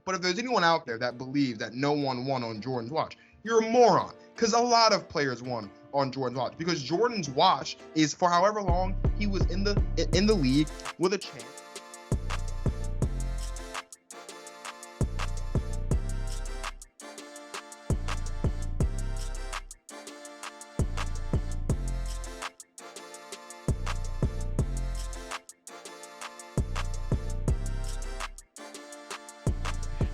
But if there's anyone out there that believes that no one won on Jordan's watch, you're a moron. Because a lot of players won on Jordan's watch. Because Jordan's watch is for however long he was in the league with a chance.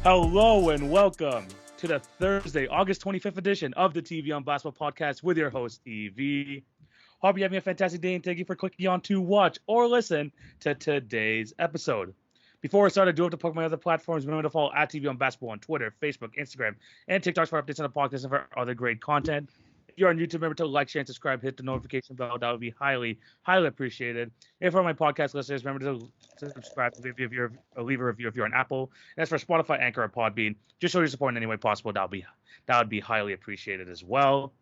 Hello and welcome to the Thursday, August 25th edition of the TV on Basketball Podcast with your host, EV. Hope you're having a fantastic day and thank you for clicking on to watch or listen to today's episode. Before we start, I do have to plug my other platforms. Remember to follow at TV on Basketball on Twitter, Facebook, Instagram, and TikTok for updates on the podcast and for other great content. If you're on YouTube, remember to like, share, and subscribe. Hit the notification bell. That would be highly, highly appreciated. And for my podcast listeners, remember to subscribe, leave a review if you're on Apple. And as for Spotify, Anchor, or Podbean, just show your support in any way possible. That would be highly appreciated as well.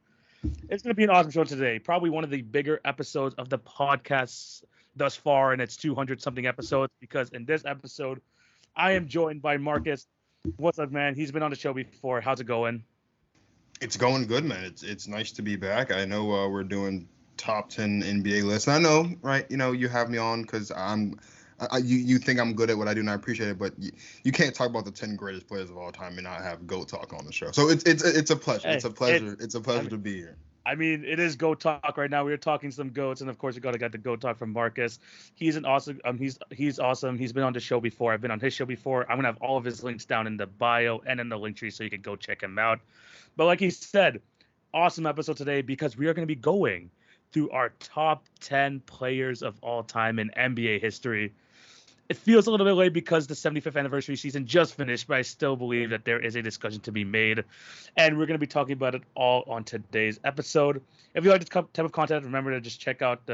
It's going to be an awesome show today. Probably one of the bigger episodes of the podcast thus far in its 200-something episodes, because in this episode, I am joined by Marcus. What's up, man? He's been on the show before. How's it going? It's going good, man. It's nice to be back. I know we're doing top 10 NBA lists. And I know, right? You know, you have me on because you think I'm good at what I do, and I appreciate it. But you can't talk about the 10 greatest players of all time and not have GOAT talk on the show. So it's a pleasure. It's a pleasure to be here. I mean, it is GOAT talk right now. We are talking some GOATs, and of course, we got the GOAT talk from Marcus. He's an awesome. He's awesome. He's been on the show before. I've been on his show before. I'm gonna have all of his links down in the bio and in the link tree, so you can go check him out. But like he said, awesome episode today because we are going to be going through our top 10 players of all time in NBA history. It feels a little bit late because the 75th anniversary season just finished, but I still believe that there is a discussion to be made. And we're going to be talking about it all on today's episode. If you like this type of content, remember to just check out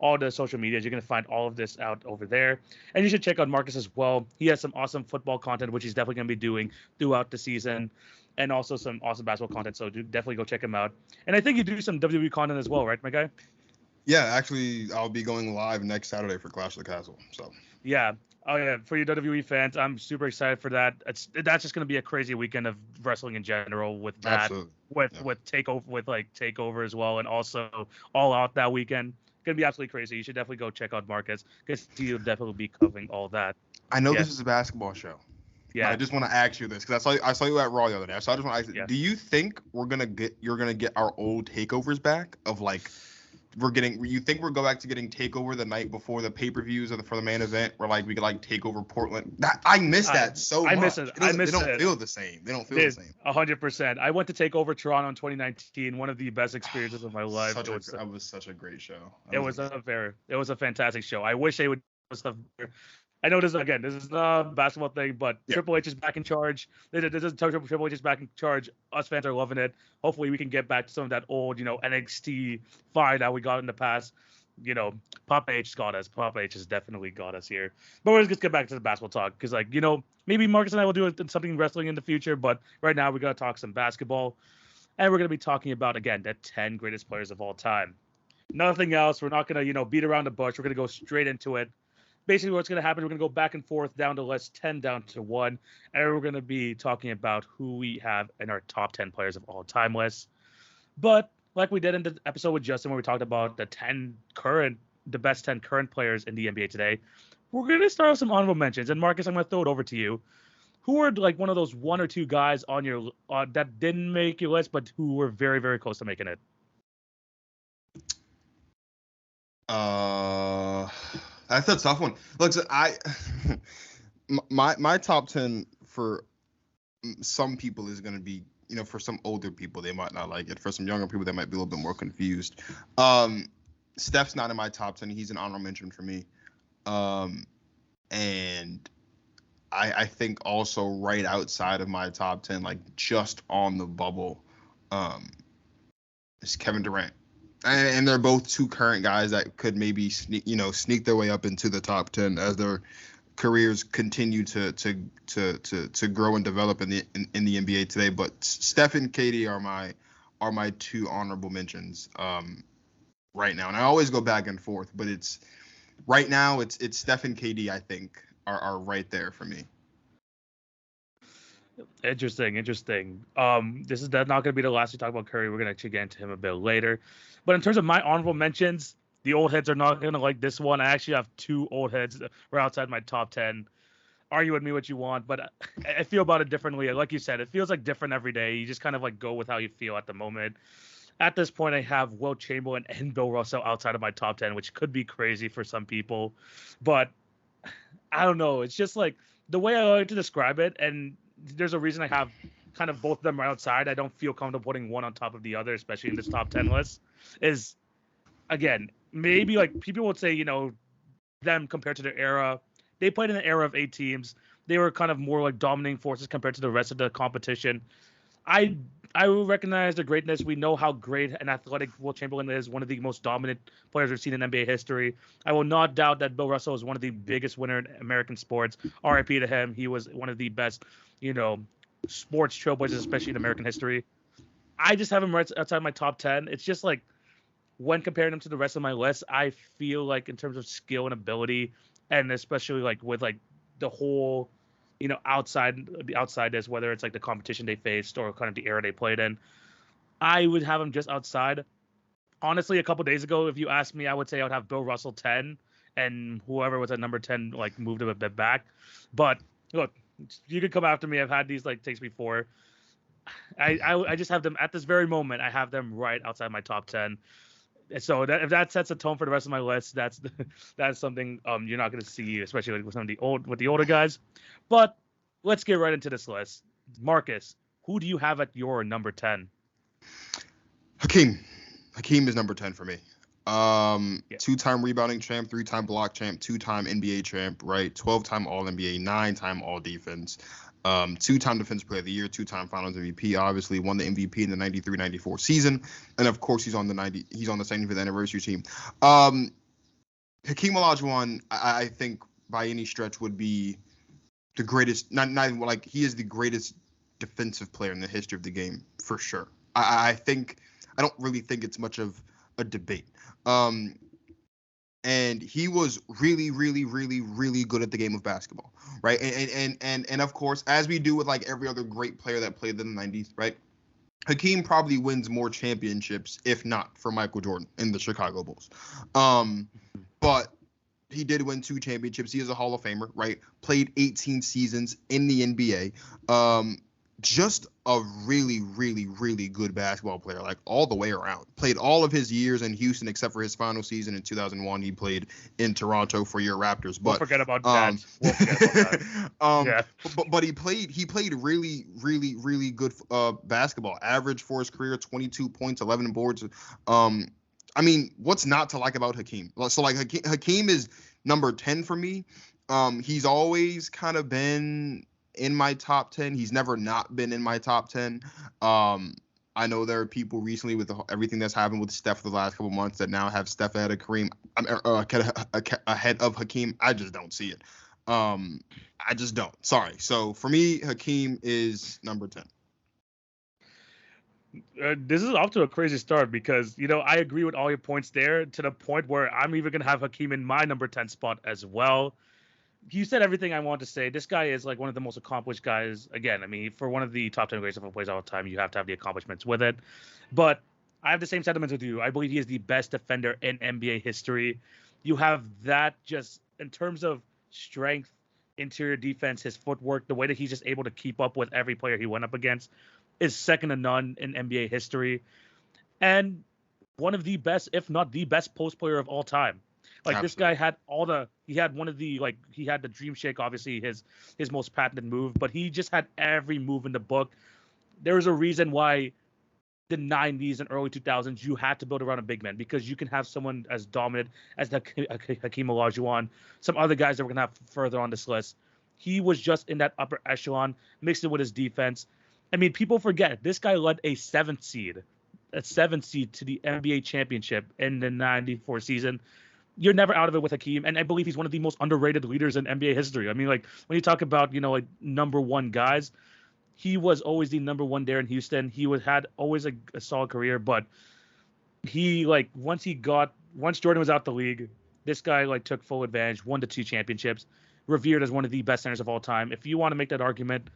all the social medias. You're going to find all of this out over there. And you should check out Marcus as well. He has some awesome football content, which he's definitely going to be doing throughout the season. And also some awesome basketball content, so definitely go check him out. And I think you do some WWE content as well, right, my guy? Yeah, actually, I'll be going live next Saturday for Clash of the Castle. So yeah, oh yeah, for you WWE fans, I'm super excited for that. That's just gonna be a crazy weekend of wrestling in general with that, with takeover as well, and also All Out that weekend. Gonna be absolutely crazy. You should definitely go check out Marcus because he'll definitely be covering all that. I know this is a basketball show. Yeah, I just want to ask you this because I saw you at Raw the other day. So I just want to ask you, do you think you're gonna get our old takeovers back? Of like, you think we're going back to getting takeover the night before the pay-per-views or for the main event, where like we could like take over Portland? I miss that so much. I miss it. They don't feel the same. They don't feel the same. 100%. I went to take over Toronto in 2019. One of the best experiences of my life. That was such a great show. It was a fantastic show. I wish they would do stuff. I know this is not a basketball thing, but yeah. Triple H is back in charge. Triple H is back in charge. Us fans are loving it. Hopefully, we can get back to some of that old, NXT fire that we got in the past. Papa H got us. Papa H has definitely got us here. But let's just get back to the basketball talk because, maybe Marcus and I will do something wrestling in the future. But right now, we're gonna talk some basketball, and we're gonna be talking about again the 10 greatest players of all time. Nothing else. We're not gonna beat around the bush. We're gonna go straight into it. Basically, what's going to happen, we're going to go back and forth down to list 10 down to 1, and we're going to be talking about who we have in our top 10 players of all time list. But like we did in the episode with Justin where we talked about the best 10 current players in the NBA today, we're going to start with some honorable mentions. And Marcus, I'm going to throw it over to you. Who are like one of those one or two guys on your that didn't make your list, but who were very, very close to making it? That's a tough one. Look, so my top 10 for some people is going to be, for some older people, they might not like it. For some younger people, they might be a little bit more confused. Steph's not in my top 10. He's an honorable mention for me. And I think also right outside of my top 10, like just on the bubble, is Kevin Durant. And they're both two current guys that could maybe sneak their way up into the top 10 as their careers continue to grow and develop in the NBA today. But Steph and KD are my two honorable mentions right now. And I always go back and forth, but it's right now it's Steph and KD I think are right there for me. Interesting. This is not going to be the last we talk about Curry. We're going to actually get into him a bit later. But in terms of my honorable mentions, the old heads are not going to like this one. I actually have two old heads that were outside my top 10. Argue with me what you want, but I feel about it differently. Like you said, it feels like different every day. You just kind of like go with how you feel at the moment. At this point, I have Will Chamberlain and Bill Russell outside of my top 10, which could be crazy for some people. But I don't know. It's just like the way I like to describe it, and there's a reason I have kind of both of them right outside. I don't feel comfortable putting one on top of the other, especially in this top 10 list. Is again, maybe like people would say, them compared to their era. They played in an era of 8 teams. They were kind of more like dominating forces compared to the rest of the competition. I I will recognize their greatness. We know how great and athletic Will Chamberlain is, one of the most dominant players we've seen in NBA history. I will not doubt that Bill Russell is one of the biggest winner in American sports. RIP to him. He was one of the best, sports trailblazers, especially in American history. I just have him right outside my top 10. It's just like when comparing him to the rest of my list, I feel like in terms of skill and ability, and especially like with like the whole, outside this, whether it's like the competition they faced or kind of the era they played in, I would have him just outside. Honestly, a couple days ago, if you asked me, I would say I would have Bill Russell 10, and whoever was at number 10 like moved him a bit back. But look, you could come after me. I've had these like takes before. I just have them at this very moment. I have them right outside my top 10. So if that sets a tone for the rest of my list, that's something you're not going to see, especially with some of the older guys. But let's get right into this list. Marcus, who do you have at your number 10? Hakeem is number 10 for me. Yeah. 2-time rebounding champ, 3-time block champ, 2-time NBA champ, right? 12-time All NBA, 9-time All Defense. 2-time Defensive Player of the Year, 2-time Finals MVP. Obviously, won the MVP in the 93-94 season, and of course, he's on the 75th anniversary team. Hakeem Olajuwon, I think by any stretch would be the greatest. Not even like he is the greatest defensive player in the history of the game for sure. I don't really think it's much of a debate. And he was really, really, really, really good at the game of basketball, right? And of course, as we do with like every other great player that played in the 90s, right? Hakeem probably wins more championships, if not for Michael Jordan in the Chicago Bulls. But he did win 2 championships. He is a Hall of Famer, right? Played 18 seasons in the NBA. Just a really, really, really good basketball player, like all the way around. Played all of his years in Houston except for his final season in 2001. He played in Toronto for your Raptors. But we'll forget about that. Yeah. But he played really, really, really good basketball. Average for his career, 22 points, 11 boards. I mean, what's not to like about Hakeem? So like Hakeem is number 10 for me. He's always kind of been in my top 10. He's never not been in my top 10. I know there are people recently with everything that's happened with Steph the last couple months that now have Steph ahead of Kareem, ahead of Hakeem. I just don't see it. I just don't. Sorry. So for me, Hakeem is number 10. This is off to a crazy start because, I agree with all your points there to the point where I'm even going to have Hakeem in my number 10 spot as well. You said everything I want to say. This guy is like one of the most accomplished guys. Again, I mean, for one of the top 10 greatest NFL players all the time, you have to have the accomplishments with it. But I have the same sentiments with you. I believe he is the best defender in NBA history. You have that just in terms of strength, interior defense, his footwork, the way that he's just able to keep up with every player he went up against is second to none in NBA history. And one of the best, if not the best post player of all time. Like Absolutely. This guy had he had the dream shake, obviously his most patented move, but he just had every move in the book. There was a reason why the 90s and early 2000s, you had to build around a big man because you can have someone as dominant as Hakeem Olajuwon, some other guys that we're going to have further on this list. He was just in that upper echelon, mixed it with his defense. I mean, people forget, this guy led a 7th seed to the NBA championship in the 94 season. You're never out of it with Hakeem, and I believe he's one of the most underrated leaders in NBA history. I mean, like, when you talk about, like, number one guys, he was always the number one there in Houston. He had always a solid career, but he, like, once Jordan was out the league, this guy, like, took full advantage, won the 2 championships, revered as one of the best centers of all time. If you want to make that argument,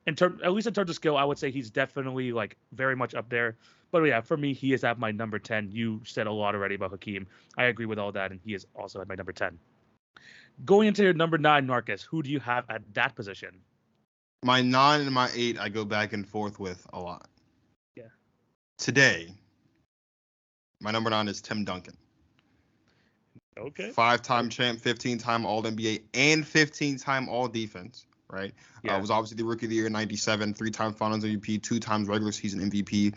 at least in terms of skill, I would say he's definitely like very much up there. But yeah, for me, he is at my number 10. You said a lot already about Hakeem. I agree with all that, and he is also at my number 10. Going into your number 9, Marcus, who do you have at that position? My 9 and my 8, I go back and forth with a lot. Yeah. Today, my number 9 is Tim Duncan. Okay. 5-time champ, 15-time All-NBA, and 15-time All-Defense, right? Yeah. Was obviously the Rookie of the Year in 97, 3-time Finals MVP, 2 times regular season MVP.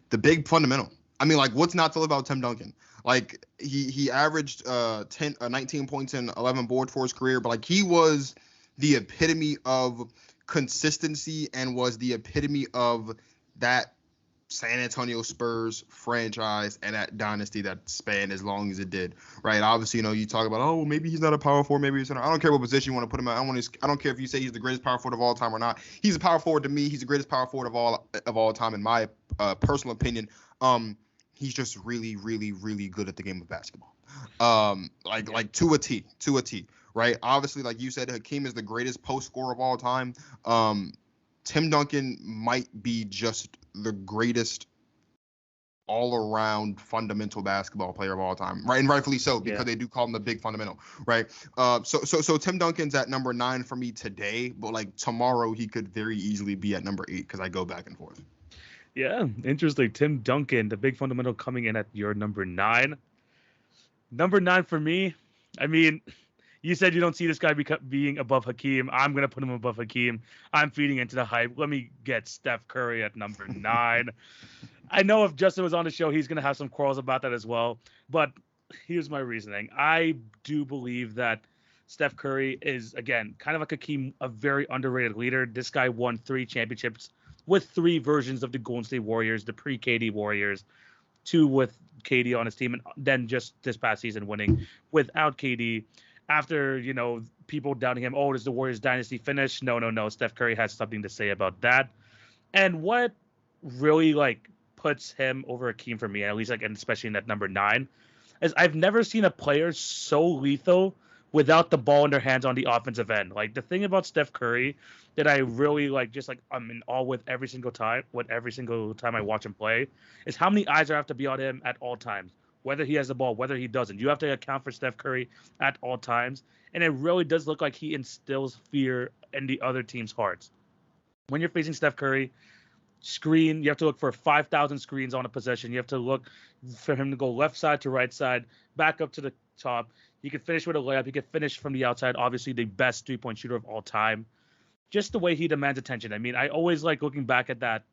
The big fundamental. I mean, like, what's not to love about Tim Duncan? Like, he averaged 19 points and 11 boards for his career, but, like, he was the epitome of consistency and was the epitome of that San Antonio Spurs franchise and that dynasty that spanned as long as it did, right? Obviously, you talk about, oh, well, maybe he's not a power forward, maybe he's not. I don't care what position you want to put him at. I don't care if you say he's the greatest power forward of all time or not. He's a power forward to me. He's the greatest power forward of all time, in my personal opinion. He's just really, really, really good at the game of basketball. Like to a T, right? Obviously, like you said, Hakeem is the greatest post scorer of all time. Tim Duncan might be just the greatest all-around fundamental basketball player of all time, right? And rightfully so, because they do call him the big fundamental, right? So Tim Duncan's at number 9 for me today, but like tomorrow he could very easily be at number 8 because I go back and forth. Yeah, interesting. Tim Duncan, the big fundamental, coming in at your number 9. Number 9 for me, I mean, you said you don't see this guy being above Hakeem. I'm going to put him above Hakeem. I'm feeding into the hype. Let me get Steph Curry at number 9. I know if Justin was on the show, he's going to have some quarrels about that as well. But here's my reasoning. I do believe that Steph Curry is, again, kind of like Hakeem, a very underrated leader. This guy won 3 championships with 3 versions of the Golden State Warriors, the pre-KD Warriors, 2 with KD on his team, and then just this past season winning without KD. After, people doubting him, oh, does the Warriors dynasty finish? No. Steph Curry has something to say about that. And what really, puts him over Hakeem for me, at least, and especially in that number 9, is I've never seen a player so lethal without the ball in their hands on the offensive end. Like, the thing about Steph Curry that I really, I'm in awe with every single time I watch him play, is how many eyes have to be on him at all times. Whether he has the ball, whether he doesn't. You have to account for Steph Curry at all times. And it really does look like he instills fear in the other team's hearts. When you're facing Steph Curry, you have to look for 5,000 screens on a possession. You have to look for him to go left side to right side, back up to the top. He could finish with a layup. He could finish from the outside. Obviously, the best three-point shooter of all time. Just the way he demands attention. I mean, I always like looking back at that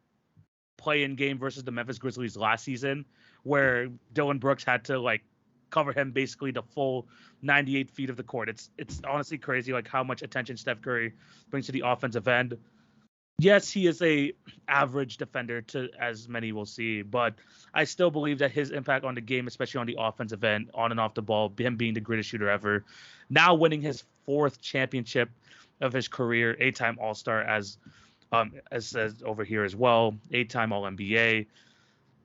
play-in game versus the Memphis Grizzlies last season, where Dylan Brooks had to cover him basically the full 98 feet of the court. It's honestly crazy how much attention Steph Curry brings to the offensive end. Yes, he is a average defender, to as many will see, but I still believe that his impact on the game, especially on the offensive end, on and off the ball, him being the greatest shooter ever, now winning his 4th championship of his career, 8-time All-Star, as says over here as well, 8-time All-NBA.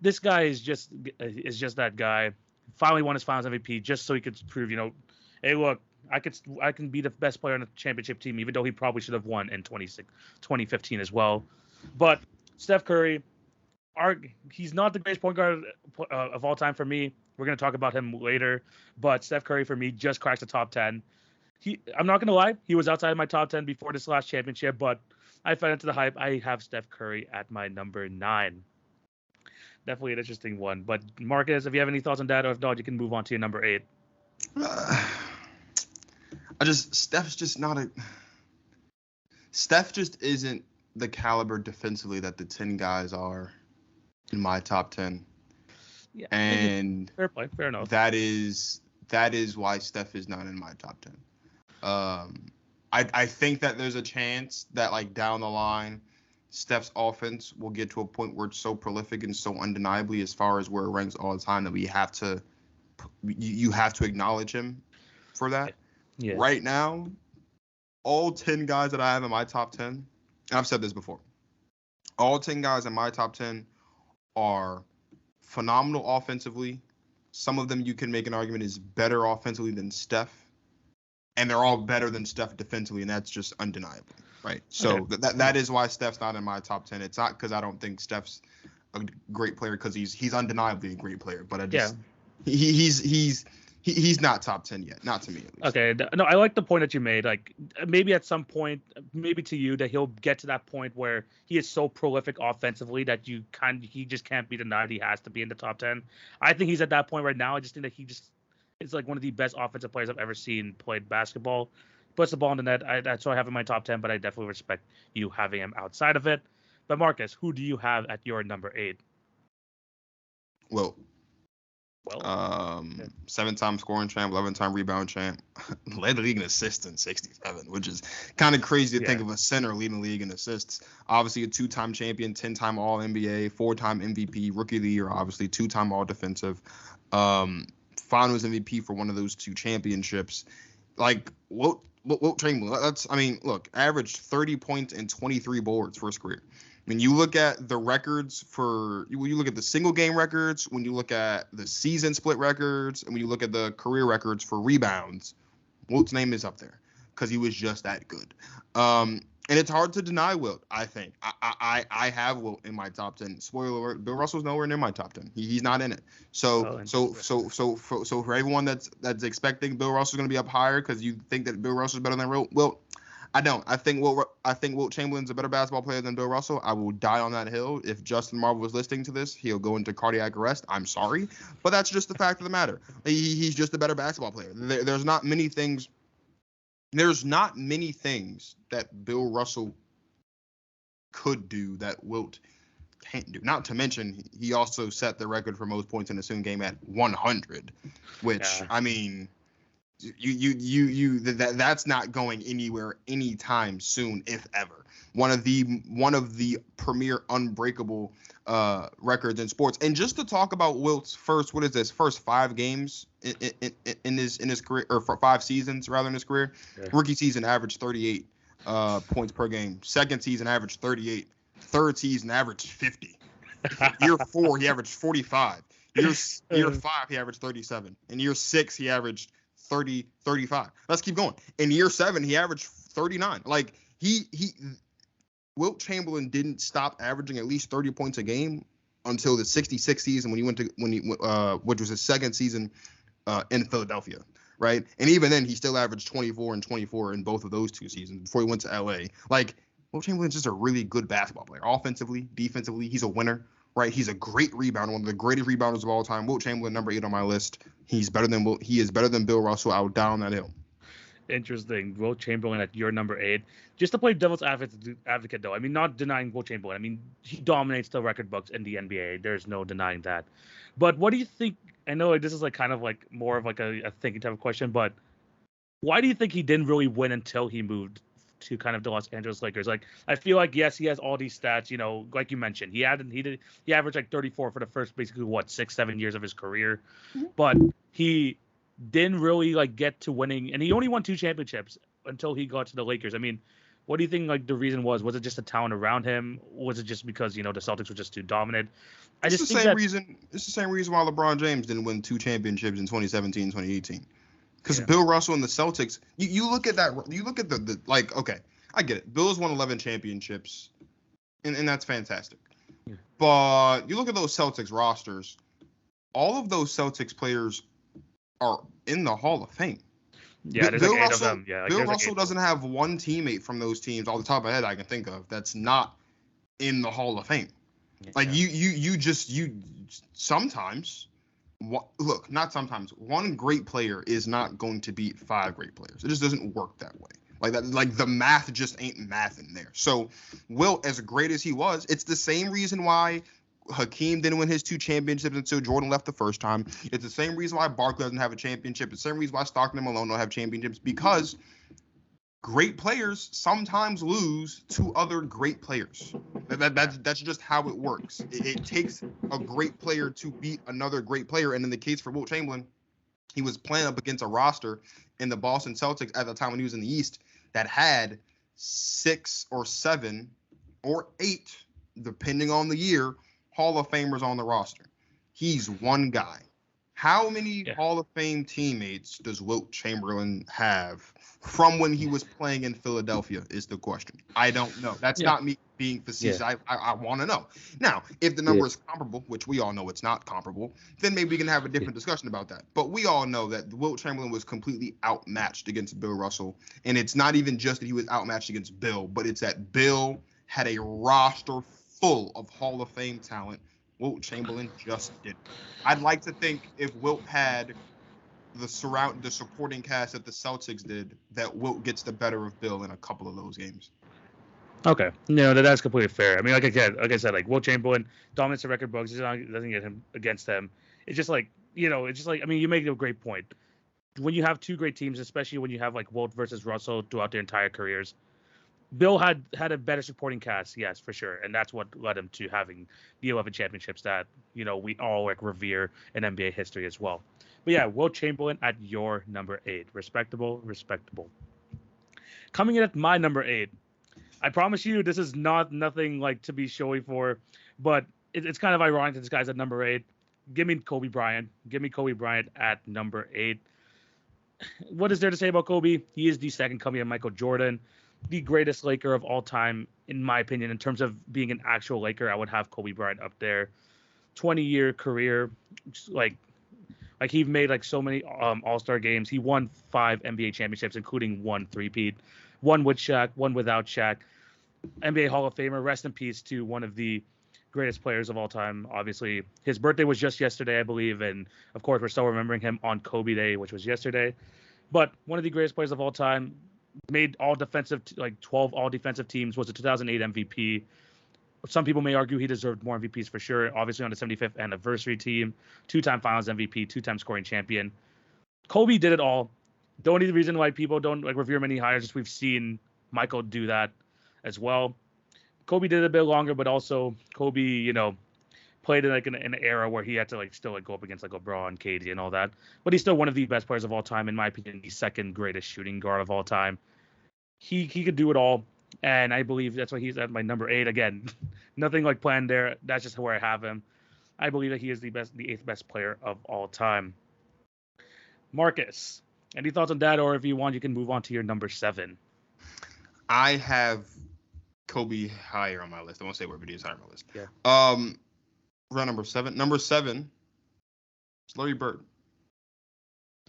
This guy is just that guy. Finally won his Finals MVP just so he could prove, hey, look, I can be the best player on the championship team, even though he probably should have won in 2015 as well. But Steph Curry, he's not the greatest point guard of all time for me. We're going to talk about him later. But Steph Curry, for me, just cracks the top 10. I'm not going to lie, he was outside of my top 10 before this last championship, but I fell into the hype. I have Steph Curry at my number 9. Definitely an interesting one. But Marcus, if you have any thoughts on that, or if not, you can move on to your number 8. Steph just isn't the caliber defensively that the 10 guys are in my top 10. Yeah, and fair play, fair enough. That is why Steph is not in my top 10. I think that there's a chance that down the line, Steph's offense will get to a point where it's so prolific and so undeniably as far as where it ranks all the time that you have to acknowledge him for that. Yeah. Right now, all 10 guys that I have in my top 10, and I've said this before, all 10 guys in my top 10 are phenomenal offensively. Some of them you can make an argument is better offensively than Steph, and they're all better than Steph defensively, and that's just undeniable. right? So Okay. that is why Steph's not in my top 10. It's not because I don't think Steph's a great player, because he's undeniably a great player, but I just he's not top 10 yet, not to me at least. Okay, no, I like the point that you made. Like maybe at some point, maybe to you, that he'll get to that point where he is so prolific offensively that he just can't be denied. He has to be in the top 10. I think he's at that point right now. I just think that he just is like one of the best offensive players I've ever seen played basketball. Puts the ball in the net. That's why I have in my top 10. But I definitely respect you having him outside of it. But Marcus, who do you have at your number 8? Well, Well, 7-time scoring champ, 11-time rebound champ, led the league in assists in 67, which is kind of crazy to think of a center leading the league in assists. Obviously, a 2-time champion, 10-time All NBA, 4-time MVP, Rookie of the Year, obviously 2-time All Defensive, Finals MVP for one of those 2 championships. Like Wilt Chamberlain, look, averaged 30 points and 23 boards for his career. When you look at the records when you look at the single game records, when you look at the season split records, and when you look at the career records for rebounds, Wilt's name is up there because he was just that good. And it's hard to deny Wilt, I think. I have Wilt in my top 10. Spoiler alert, Bill Russell's nowhere near my top 10. He's not in it. So for everyone that's expecting Bill Russell's going to be up higher because you think that Bill Russell's better than Wilt, I don't. I think Wilt Chamberlain's a better basketball player than Bill Russell. I will die on that hill. If Justin Marvel was listening to this, he'll go into cardiac arrest. I'm sorry, but that's just the fact of the matter. He's just a better basketball player. There's not many things that Bill Russell could do that Wilt can't do. Not to mention, he also set the record for most points in a single game at 100, which I mean. That's not going anywhere anytime soon, if ever. One of the premier unbreakable records in sports. And just to talk about Wilt's first 5 games in his career, or for 5 seasons rather in his career. Yeah. Rookie season averaged 38 points per game. Second season averaged 38. Third season averaged 50. Year 4 he averaged 45. Year 5 he averaged 37. In year 6 he averaged 30, 35. Let's keep going. In year 7, he averaged 39. Like Wilt Chamberlain didn't stop averaging at least 30 points a game until the 66 season which was his second season in Philadelphia, right? And even then, he still averaged 24 and 24 in both of those 2 seasons before he went to LA. Like Wilt Chamberlain's just a really good basketball player, offensively, defensively. He's a winner. Right, he's a great rebounder, one of the greatest rebounders of all time. Wilt Chamberlain, number 8 on my list. He is better than Bill Russell. I would die on that hill. Interesting. Wilt Chamberlain at your number 8. Just to play devil's advocate, though. I mean, not denying Wilt Chamberlain. I mean, he dominates the record books in the NBA. There's no denying that. But what do you think? I know this is like kind of like more of like a thinking type of question, but why do you think he didn't really win until he moved to kind of the Los Angeles Lakers? Like, I feel like, yes, he has all these stats, you know, like you mentioned, he averaged like 34 for the first basically 6-7 years of his career, but he didn't really like get to winning, and he only won 2 championships until he got to the Lakers. I mean, what do you think like the reason was? Was it just the talent around him? Was it just because, you know, the Celtics were just too dominant? It's the same reason why LeBron James didn't win 2 championships in 2017, 2018. Because Bill Russell and the Celtics, you look at that, you look at the like, okay, I get it. Bill's won 11 championships, and that's fantastic. Yeah. But you look at those Celtics rosters, all of those Celtics players are in the Hall of Fame. Yeah, there's like 8 of them. Yeah, Bill Russell doesn't have one teammate from those teams, off the top of my head, I can think of, that's not in the Hall of Fame. Yeah. Like, you sometimes... Look, not sometimes. One great player is not going to beat 5 great players. It just doesn't work that way. Like that, like the math just ain't math in there. So, Wilt, as great as he was, it's the same reason why Hakeem didn't win his 2 championships until Jordan left the first time. It's the same reason why Barkley doesn't have a championship. It's the same reason why Stockton and Malone don't have championships, because great players sometimes lose to other great players. That's just how it works. It takes a great player to beat another great player. And in the case for Wilt Chamberlain, he was playing up against a roster in the Boston Celtics at the time when he was in the East that had 6 or 7 or 8, depending on the year, Hall of Famers on the roster. He's one guy. How many Yeah. Hall of Fame teammates does Wilt Chamberlain have from when he was playing in Philadelphia is the question. I don't know. That's Yeah. not me being facetious. Yeah. I want to know. Now, if the number is comparable, which we all know it's not comparable, then maybe we can have a different discussion about that. But we all know that Wilt Chamberlain was completely outmatched against Bill Russell. And it's not even just that he was outmatched against Bill, but it's that Bill had a roster full of Hall of Fame talent. Wilt Chamberlain just didn't. I'd like to think if Wilt had the supporting cast that the Celtics did, that Wilt gets the better of Bill in a couple of those games. Okay, no, that's completely fair. I mean, like I said, like Wilt Chamberlain dominates the record books. It doesn't get him against them. It's just like I mean, you make a great point. When you have two great teams, especially when you have like Wilt versus Russell throughout their entire careers, Bill had a better supporting cast, yes, for sure, and that's what led him to having the 11 championships that we all like revere in NBA history as well. But yeah, Wilt Chamberlain at your number 8, respectable. Coming in at my number 8, I promise you this is nothing like to be showy for, but it's kind of ironic that this guy's at number 8. Give me Kobe Bryant. Give me Kobe Bryant at number 8. What is there to say about Kobe? He is the second coming of Michael Jordan, the greatest Laker of all time, in my opinion. In terms of being an actual Laker, I would have Kobe Bryant up there. 20-year career, like he made like so many All-Star games. He won 5 NBA championships, including 1 three-peat, 1 with Shaq, 1 without Shaq. NBA Hall of Famer. Rest in peace to one of the greatest players of all time. Obviously, his birthday was just yesterday, I believe, and of course, we're still remembering him on Kobe Day, which was yesterday. But one of the greatest players of all time, made all defensive, like 12 all defensive teams, was a 2008 MVP. Some people may argue he deserved more MVPs for sure. Obviously, on the 75th anniversary team, 2-time Finals MVP, 2-time scoring champion. Kobe did it all. The only reason why people don't like revere him any higher is just we've seen Michael do that as well. Kobe did it a bit longer, but also Kobe, played in like an era where he had to like still like go up against like LeBron, KD, and all that. But he's still one of the best players of all time, in my opinion. The second greatest shooting guard of all time. He could do it all, and I believe that's why he's at my number 8 again. Nothing like planned there. That's just where I have him. I believe that he is the 8th best player of all time. Marcus, any thoughts on that? Or if you want, you can move on to your number 7. I have Kobe higher on my list. I won't say where, but he's higher on my list. Yeah. Round number 7. Number 7 is Larry Bird.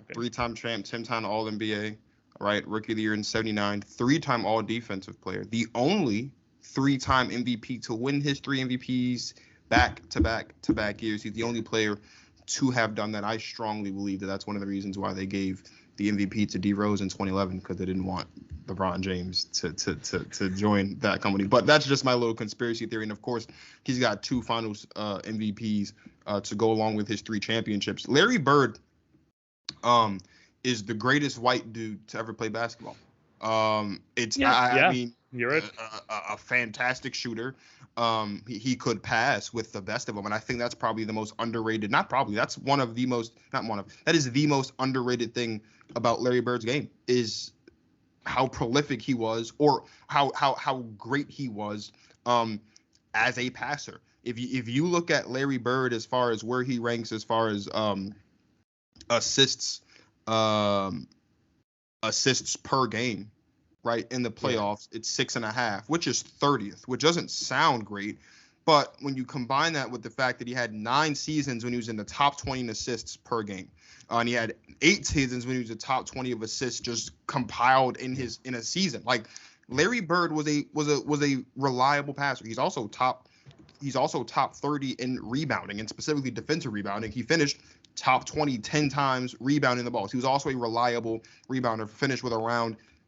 Okay. 3-time champ, 10-time All-NBA, right? Rookie of the year in 79, 3-time All-Defensive player. The only 3-time MVP to win his 3 MVPs back-to-back years. He's the only player to have done that. I strongly believe that that's one of the reasons why they gave the MVP to D Rose in 2011, because they didn't want LeBron James to join that company. But that's just my little conspiracy theory. And of course, he's got 2 Finals MVPs to go along with his 3 championships. Larry Bird is the greatest white dude to ever play basketball. I mean, you're right. A fantastic shooter. He could pass with the best of them, and I think that's probably the most underrated. Not probably. That is the most underrated thing about Larry Bird's game, is how prolific he was, or how great he was as a passer. If you look at Larry Bird as far as where he ranks as far as assists per game, right, in the playoffs, it's 6.5, which is 30th, which doesn't sound great. But when you combine that with the fact that he had 9 seasons when he was in the top 20 in assists per game, and he had 8 seasons when he was the top 20 of assists just compiled in a season. Like, Larry Bird was a reliable passer. He's also top 30 in rebounding, and specifically defensive rebounding. He finished top 20 10 times rebounding the balls. He was also a reliable rebounder.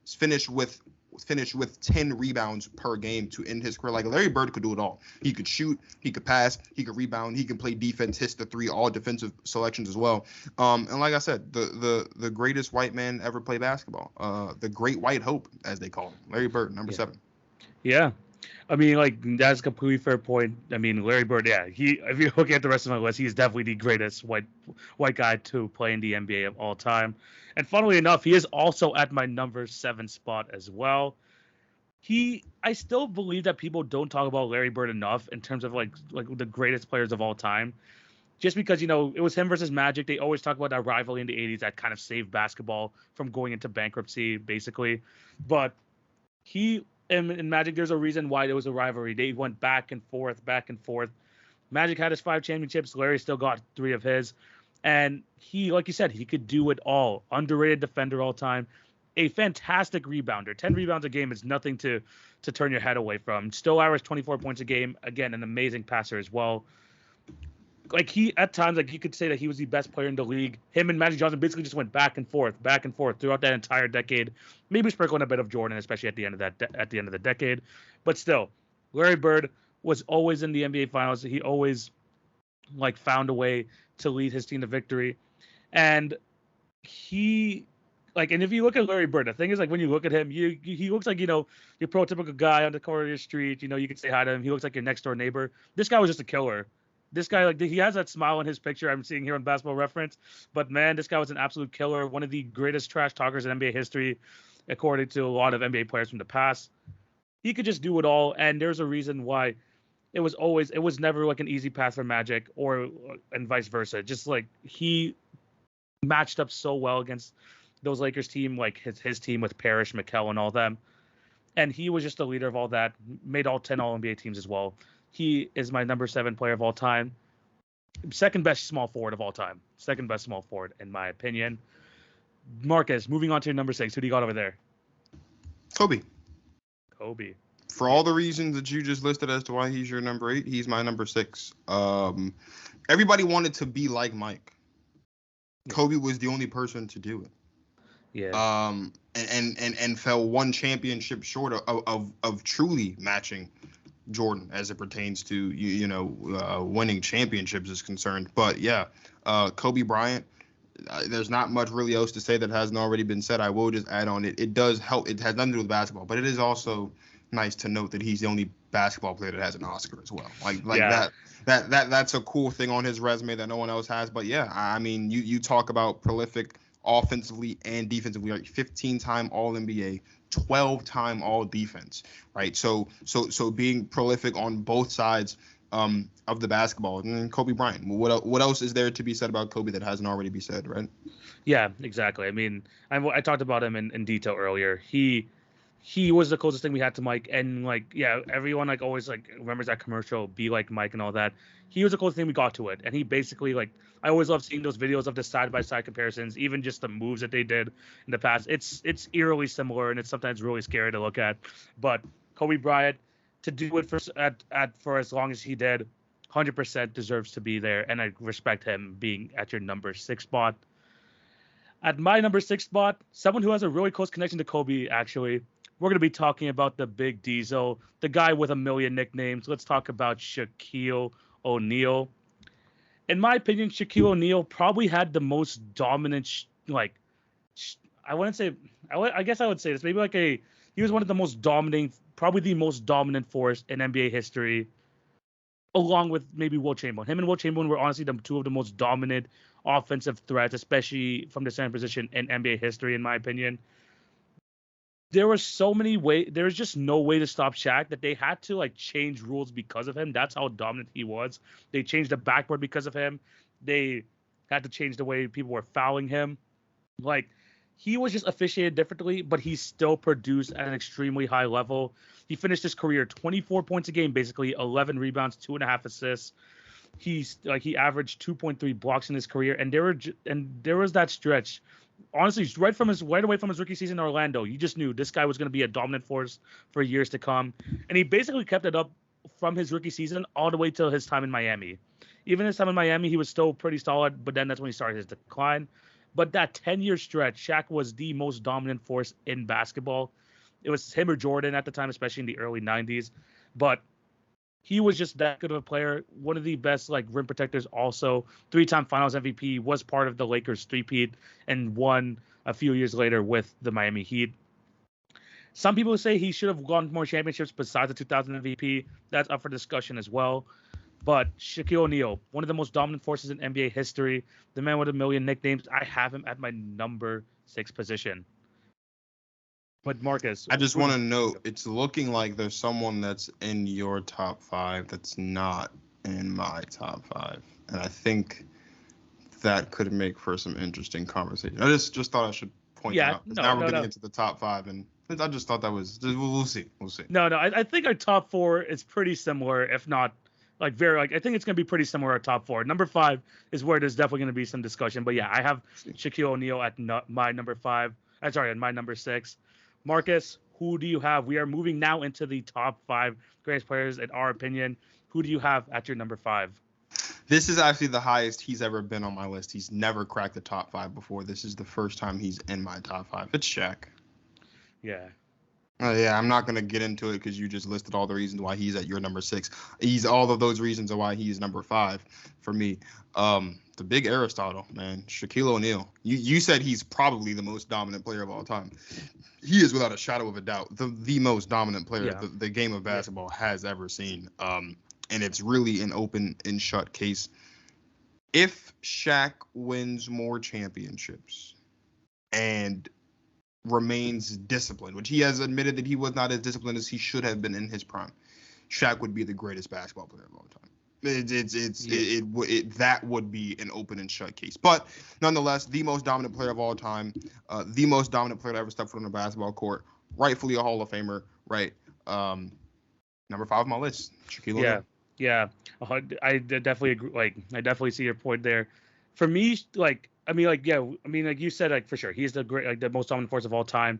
Finished with 10 rebounds per game to end his career. Like, Larry Bird could do it all. He could shoot, he could pass, he could rebound, he could play defense, hit the 3, all defensive selections as well. And like I said, the greatest white man ever play basketball. The great white hope, as they call him. Larry Bird, number 7. Yeah. I mean, like, that's a completely fair point. I mean, Larry Bird, if you look at the rest of my list, he's definitely the greatest white guy to play in the NBA of all time. And funnily enough, he is also at my number 7 spot as well. I still believe that people don't talk about Larry Bird enough in terms of like the greatest players of all time. just because, it was him versus Magic. They always talk about that rivalry in the 80s that kind of saved basketball from going into bankruptcy, basically. But he and Magic, there's a reason why there was a rivalry. They went back and forth, back and forth. Magic had his 5 championships. Larry still got 3 of his. And he, like you said, he could do it all. Underrated defender all time. A fantastic rebounder. 10 rebounds a game is nothing to turn your head away from. Still averaged 24 points a game. Again, an amazing passer as well. Like, he, at times, like, you could say that he was the best player in the league. Him and Magic Johnson basically just went back and forth throughout that entire decade. Maybe sprinkling a bit of Jordan, especially at the end of the decade. But still, Larry Bird was always in the NBA Finals. He always, found a way to lead his team to victory. And he, and if you look at Larry Bird, the thing is, when you look at him, he looks like, your prototypical guy on the corner of your street. You can say hi to him. He looks like your next door neighbor. This guy was just a killer. This guy, he has that smile in his picture I'm seeing here on Basketball Reference. But, man, this guy was an absolute killer. One of the greatest trash talkers in NBA history, according to a lot of NBA players from the past. He could just do it all. And there's a reason why it was never an easy path for Magic and vice versa. Just he matched up so well against those Lakers team, his team with Parrish, McHale, and all them. And he was just the leader of all that, made all 10 All-NBA teams as well. He is my number 7 player of all time. Second best small forward of all time. Second best small forward, in my opinion. Marcus, moving on to your number 6. Who do you got over there? Kobe. For all the reasons that you just listed as to why he's your number 8, he's my number 6. Everybody wanted to be like Mike. Kobe was the only person to do it. Yeah. And fell one championship short of truly matching Jordan as it pertains to winning championships is concerned. But yeah, Kobe Bryant. There's not much really else to say that hasn't already been said. I will just add on it does help. It has nothing to do with basketball, but it is also nice to note that he's the only basketball player that has an Oscar as well. That's a cool thing on his resume that no one else has. But yeah, I mean, you talk about prolific offensively and defensively, 15-time All-NBA, 12-time All-Defense, right? So being prolific on both sides of the basketball. And then Kobe Bryant. What else is there to be said about Kobe that hasn't already been said, right? Yeah, exactly. I mean, I talked about him in detail earlier. He was the closest thing we had to Mike, and everyone always remembers that commercial, "Be like Mike" and all that. He was the closest thing we got to it, and he basically I always love seeing those videos of the side by side comparisons, even just the moves that they did in the past. It's eerily similar, and it's sometimes really scary to look at. But Kobe Bryant, to do it for as long as he did, 100% deserves to be there, and I respect him being at your number 6 spot. At my number 6 spot, someone who has a really close connection to Kobe, actually. We're going to be talking about the Big Diesel, the guy with a million nicknames. Let's talk about Shaquille O'Neal. In my opinion, Shaquille O'Neal probably had the most dominant, I guess I would say this, maybe he was one of the most dominating, probably the most dominant force in NBA history, along with maybe Wilt Chamberlain. Him and Wilt Chamberlain were honestly the 2 of the most dominant offensive threats, especially from the center position in NBA history, in my opinion. There was just no way to stop Shaq, that they had to change rules because of him. That's how dominant he was. They changed the backboard because of him. They had to change the way people were fouling him. He was just officiated differently, but he still produced at an extremely high level. He finished his career 24 points a game, basically 11 rebounds, 2.5 assists. He averaged 2.3 blocks in his career, and there was that stretch. Honestly, right away from his rookie season in Orlando, you just knew this guy was going to be a dominant force for years to come. And he basically kept it up from his rookie season all the way till his time in Miami. Even his time in Miami, he was still pretty solid, but then that's when he started his decline. But that 10-year stretch, Shaq was the most dominant force in basketball. It was him or Jordan at the time, especially in the early 90s. But he was just that good of a player. One of the best rim protectors also. 3-time Finals MVP, was part of the Lakers three-peat, and won a few years later with the Miami Heat. Some people say he should have won more championships besides the 2000 MVP. That's up for discussion as well. But Shaquille O'Neal, one of the most dominant forces in NBA history, the man with a million nicknames, I have him at my number 6 position. But Marcus, I just want to note, it's looking like there's someone that's in your top 5 that's not in my top 5. and I think that could make for some interesting conversation. I just thought I should point that out. Because now we're getting into the top 5, and I just thought that was we'll see. No, I think our top 4 is pretty similar, if not like very like I think it's gonna be pretty similar. Our top 4. Number 5 is where there's definitely gonna be some discussion. But yeah, I have Shaquille O'Neal at my number 5. I'm sorry, at my number 6. Marcus, who do you have? We are moving now into the top 5 greatest players in our opinion. Who do you have at your number 5? This is actually the highest he's ever been on my list. He's never cracked the top 5 before. This is the first time he's in my top 5. It's Shaq. Yeah. Yeah, I'm not going to get into it because you just listed all the reasons why he's at your number 6. He's all of those reasons are why he's number 5 for me. The big Aristotle, man, Shaquille O'Neal. You said he's probably the most dominant player of all time. He is without a shadow of a doubt the most dominant player the game of basketball has ever seen. And it's really an open and shut case. If Shaq wins more championships and remains disciplined, which he has admitted that he was not as disciplined as he should have been in his prime, Shaq would be the greatest basketball player of all time. That would be an open and shut case. But nonetheless, the most dominant player of all time, the most dominant player to ever step foot on a basketball court, rightfully a Hall of Famer, right? Number 5 on my list, Shaquille O'Neal. Yeah, I definitely agree. Like, I definitely see your point there. For me, you said, for sure, he's the most dominant force of all time.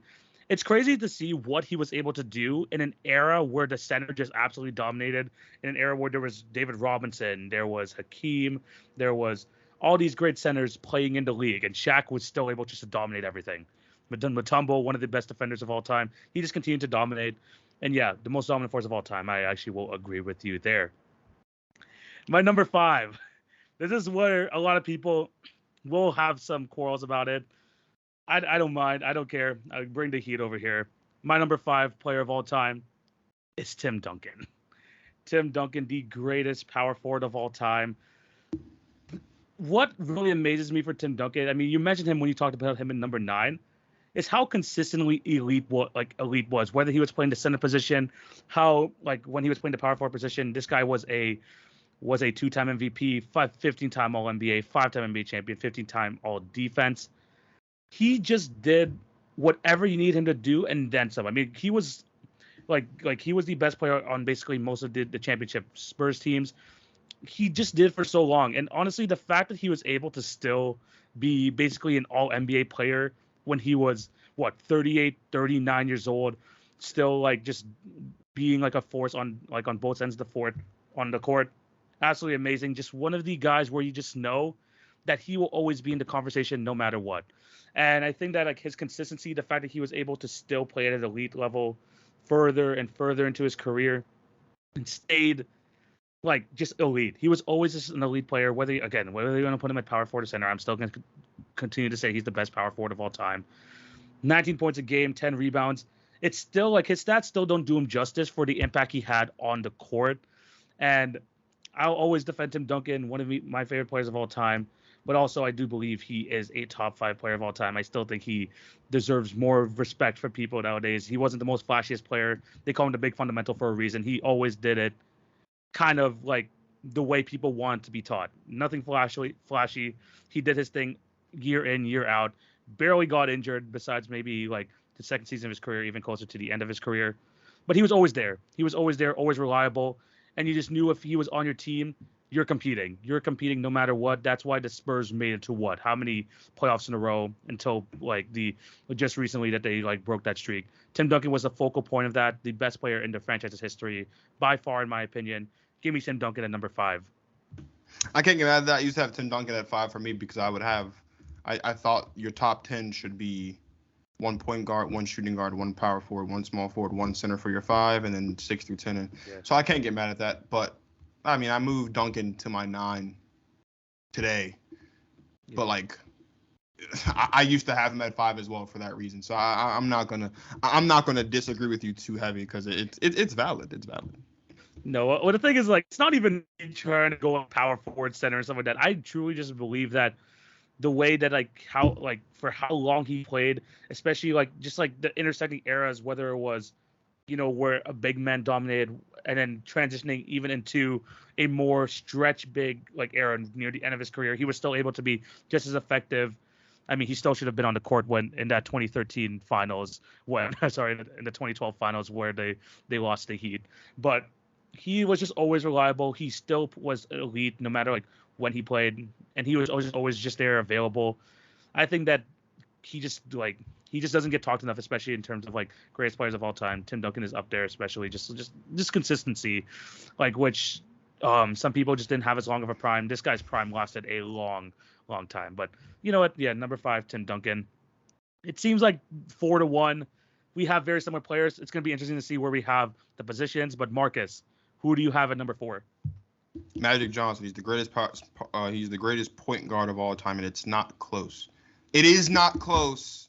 It's crazy to see what he was able to do in an era where the center just absolutely dominated. In an era where there was David Robinson, there was Hakeem, there was all these great centers playing in the league, and Shaq was still able just to dominate everything. Mutombo, one of the best defenders of all time, he just continued to dominate. And yeah, the most dominant force of all time. I actually will agree with you there. My number 5. This is where a lot of people will have some quarrels about it. I don't mind. I don't care. I bring the heat over here. My number 5 player of all time is Tim Duncan. Tim Duncan, the greatest power forward of all time. What really amazes me for Tim Duncan, I mean, you mentioned him when you talked about him in number 9, is how consistently elite was. Whether he was playing the center position, how when he was playing the power forward position, this guy was a 2-time MVP, 15-time All-NBA, 5-time NBA champion, 15-time All-Defense. He just did whatever you need him to do and then some. I mean, he was he was the best player on basically most of the championship Spurs teams. He just did for so long. And honestly, the fact that he was able to still be basically an All-NBA player when he was 38, 39 years old, still just being a force on both ends of the court. Absolutely amazing. Just one of the guys where you just know that he will always be in the conversation no matter what. And I think that his consistency, the fact that he was able to still play at an elite level further and further into his career and stayed just elite. He was always just an elite player. Whether they're going to put him at power forward or center, I'm still going to continue to say he's the best power forward of all time. 19 points a game, 10 rebounds. It's still his stats still don't do him justice for the impact he had on the court. And I'll always defend Tim Duncan, one of my favorite players of all time. But also, I do believe he is a top 5 player of all time. I still think he deserves more respect from people nowadays. He wasn't the most flashiest player. They call him the big fundamental for a reason. He always did it kind of the way people want to be taught. Nothing flashy. He did his thing year in, year out. Barely got injured besides maybe the second season of his career, even closer to the end of his career. But he was always there. He was always there, always reliable. And you just knew if he was on your team, you're competing. You're competing no matter what. That's why the Spurs made it to how many playoffs in a row until just recently that they broke that streak. Tim Duncan was the focal point of that, the best player in the franchise's history by far, in my opinion. Give me Tim Duncan at number 5. I can't get mad at that. I used to have Tim Duncan at 5 for me because I thought your top 10 should be 1 point guard, 1 shooting guard, 1 power forward, 1 small forward, 1 center for your 5, and then 6 through 10. So I can't get mad at that. But I mean, I moved Duncan to my 9 today, but I used to have him at 5 as well for that reason. So I'm not gonna disagree with you too heavy because it's valid. It's valid. No, well, the thing is, it's not even trying to go on power forward, center, and stuff like that. I truly just believe that the way that for how long he played, especially just the intersecting eras, whether it was where a big man dominated and then transitioning even into a more stretch big like era near the end of his career, he was still able to be just as effective. I mean, he still should have been on the court when in that 2013 finals, when sorry, in the 2012 finals where they lost the Heat. But he was just always reliable. He still was elite no matter like when he played, and he was always just there available. I think that he just doesn't get talked enough, especially in terms of like greatest players of all time. Tim Duncan is up there, especially just consistency, like which some people just didn't have as long of a prime. This guy's prime lasted a long time. But you know what? Yeah, number 5, Tim Duncan. It seems like 4-1. We have very similar players. It's going to be interesting to see where we have the positions. But Marcus, who do you have at number 4? Magic Johnson. He's the greatest point guard of all time, and it's not close. It is not close.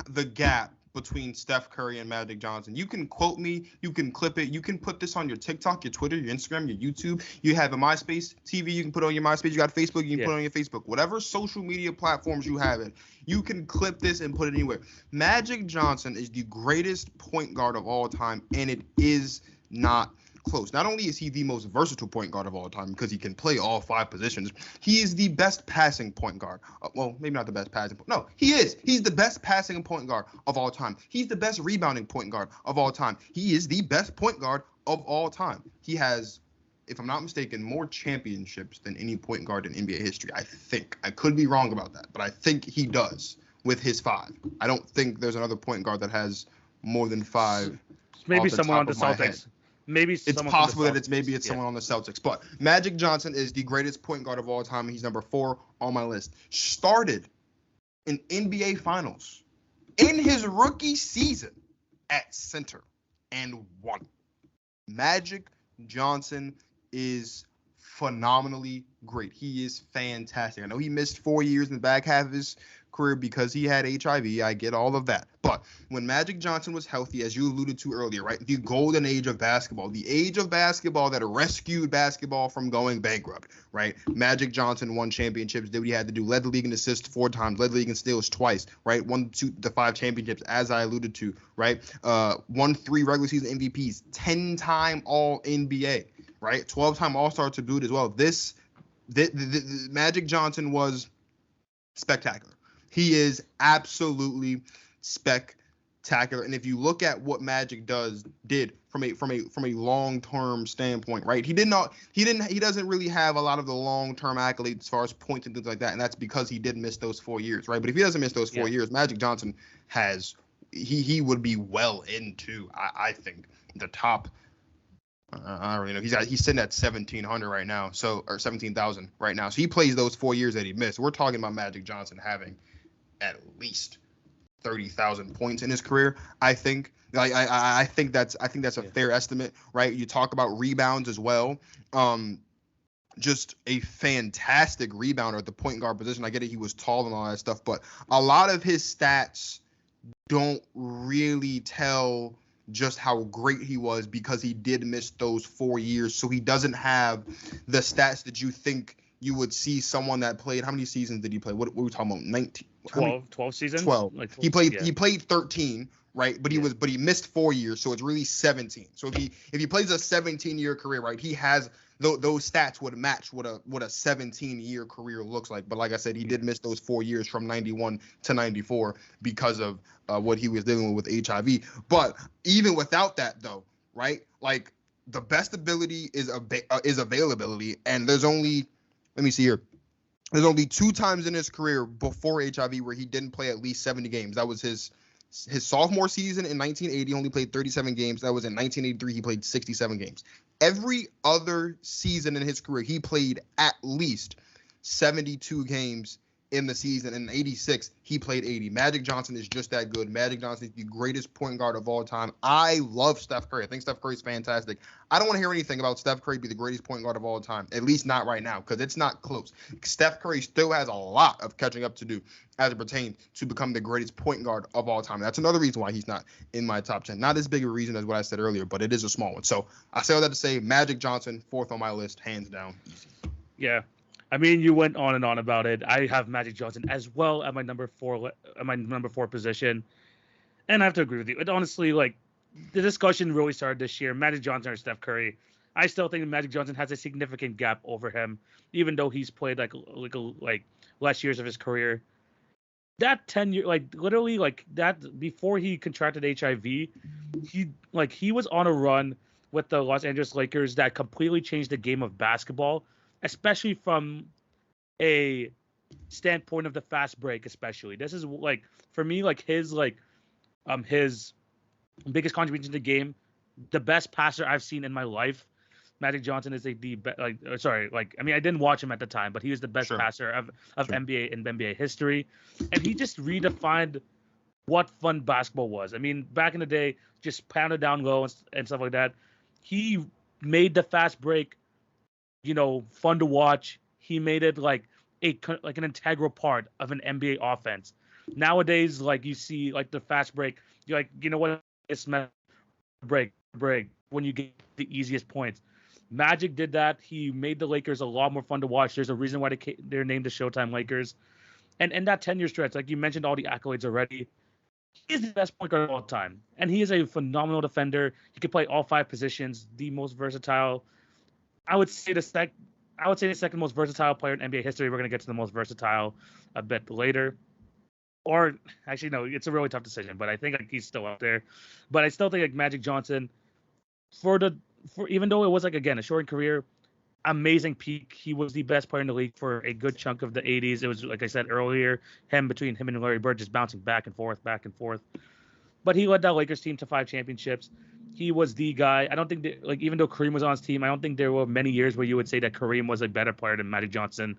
The gap between Steph Curry and Magic Johnson. You can quote me, you can clip it, you can put this on your TikTok, your Twitter, your Instagram, your YouTube. You have a MySpace TV, you can put it on your MySpace. You got Facebook, you can put it on your Facebook. Whatever social media platforms you have it, you can clip this and put it anywhere. Magic Johnson is the greatest point guard of all time, and it is not close. Not only is he the most versatile point guard of all time because he can play all 5 positions, he is the best passing point guard. Well, maybe not the best passing. No, he is. He's the best passing point guard of all time. He's the best rebounding point guard of all time. He is the best point guard of all time. He has, if I'm not mistaken, more championships than any point guard in NBA history. I think. I could be wrong about that, but I think he does with his 5. I don't think there's another point guard that has more than 5. Maybe someone on the Celtics. Maybe it's possible that it's someone on the Celtics, but Magic Johnson is the greatest point guard of all time. He's number 4 on my list. Started in NBA Finals in his rookie season at center and won. Magic Johnson is phenomenally great. He is fantastic. I know he missed 4 years in the back half of his career because he had HIV. I get all of that. But when Magic Johnson was healthy, as you alluded to earlier, right? The golden age of basketball, the age of basketball that rescued basketball from going bankrupt, right? Magic Johnson won championships, did what he had to do, led the league in assists 4 times, led the league in steals twice, right? Won 2 to 5 championships, as I alluded to, right? Won 3 regular season MVPs, 10-time All NBA, right? 12-time All-Star to boot as well. The Magic Johnson was spectacular. He is absolutely spectacular. And if you look at what Magic did from a long-term standpoint, right? He doesn't really have a lot of the long-term accolades as far as points and things like that. And that's because he did miss those 4 years, right? But if he doesn't miss those 4 years, Magic Johnson he would be well into, I think, the top. I don't really know. He's sitting at 1,700 right now, or 17,000 right now. So he plays those 4 years that he missed. We're talking about Magic Johnson having at least 30,000 points in his career. I think. I think that's a fair estimate, right? You talk about rebounds as well. Just a fantastic rebounder at the point guard position. I get it, he was tall and all that stuff, but a lot of his stats don't really tell just how great he was because he did miss those 4 years. So he doesn't have the stats that you think you would see someone that played. How many seasons did he play? What were we talking about? 19? 12 seasons? 12. Like 12. He played 13, right? But he missed 4 years, so it's really 17. So if he plays a 17-year career, right, he has those stats would match what a 17-year career looks like. But like I said, he did miss those 4 years from 91 to 94 because of what he was dealing with HIV. But even without that, though, right, like the best ability is availability, and there's only, let me see here. There's only 2 times in his career before HIV where he didn't play at least 70 games. That was his sophomore season in 1980. He only played 37 games. That was in 1983. He played 67 games. Every other season in his career, he played at least 72 games in the season. In 86, he played 80. Magic Johnson is just that good. Magic Johnson is the greatest point guard of all time. I love Steph Curry. I think Steph Curry is fantastic. I don't want to hear anything about Steph Curry be the greatest point guard of all time, at least not right now, because it's not close. Steph Curry still has a lot of catching up to do as it pertains to become the greatest point guard of all time. That's another reason why he's not in my top 10. Not as big a reason as what I said earlier, but it is a small one. So I say all that to say Magic Johnson, 4th on my list, hands down. Easy. Yeah. I mean, you went on and on about it. I have Magic Johnson as well at my number 4 position, and I have to agree with you. It honestly, like, the discussion really started this year. Magic Johnson or Steph Curry. I still think Magic Johnson has a significant gap over him, even though he's played like less years of his career. That 10 year, like literally like that before he contracted HIV, he was on a run with the Los Angeles Lakers that completely changed the game of basketball, especially from a standpoint of the fast break. Especially this is like for me like his biggest contribution to the game, the best passer I've seen in my life. Magic Johnson is I mean I didn't watch him at the time, but he was the best Sure. passer of Sure. NBA in NBA history, and he just redefined what fun basketball was. I mean, back in the day, just pounded down low and stuff like that. He made the fast break, fun to watch. He made it like an integral part of an NBA offense. Nowadays, like you see like the fast break, you're like, you know what, it's break when you get the easiest points. Magic did that. He made the Lakers a lot more fun to watch. There's a reason why they're named the Showtime Lakers. And in that 10-year stretch, like you mentioned all the accolades already, he is the best point guard of all time. And he is a phenomenal defender. He can play all 5 positions, the most versatile. I would say the second most versatile player in NBA history. We're going to get to the most versatile a bit later. Or actually, no, it's a really tough decision, but I think like he's still up there. But I still think like Magic Johnson, for even though it was like again a short career, amazing peak. He was the best player in the league for a good chunk of the 80s. It was like I said earlier, between him and Larry Bird just bouncing back and forth, back and forth. But he led that Lakers team to 5 championships. He was the guy. I don't think that, like even though Kareem was on his team, I don't think there were many years where you would say that Kareem was a better player than Magic Johnson,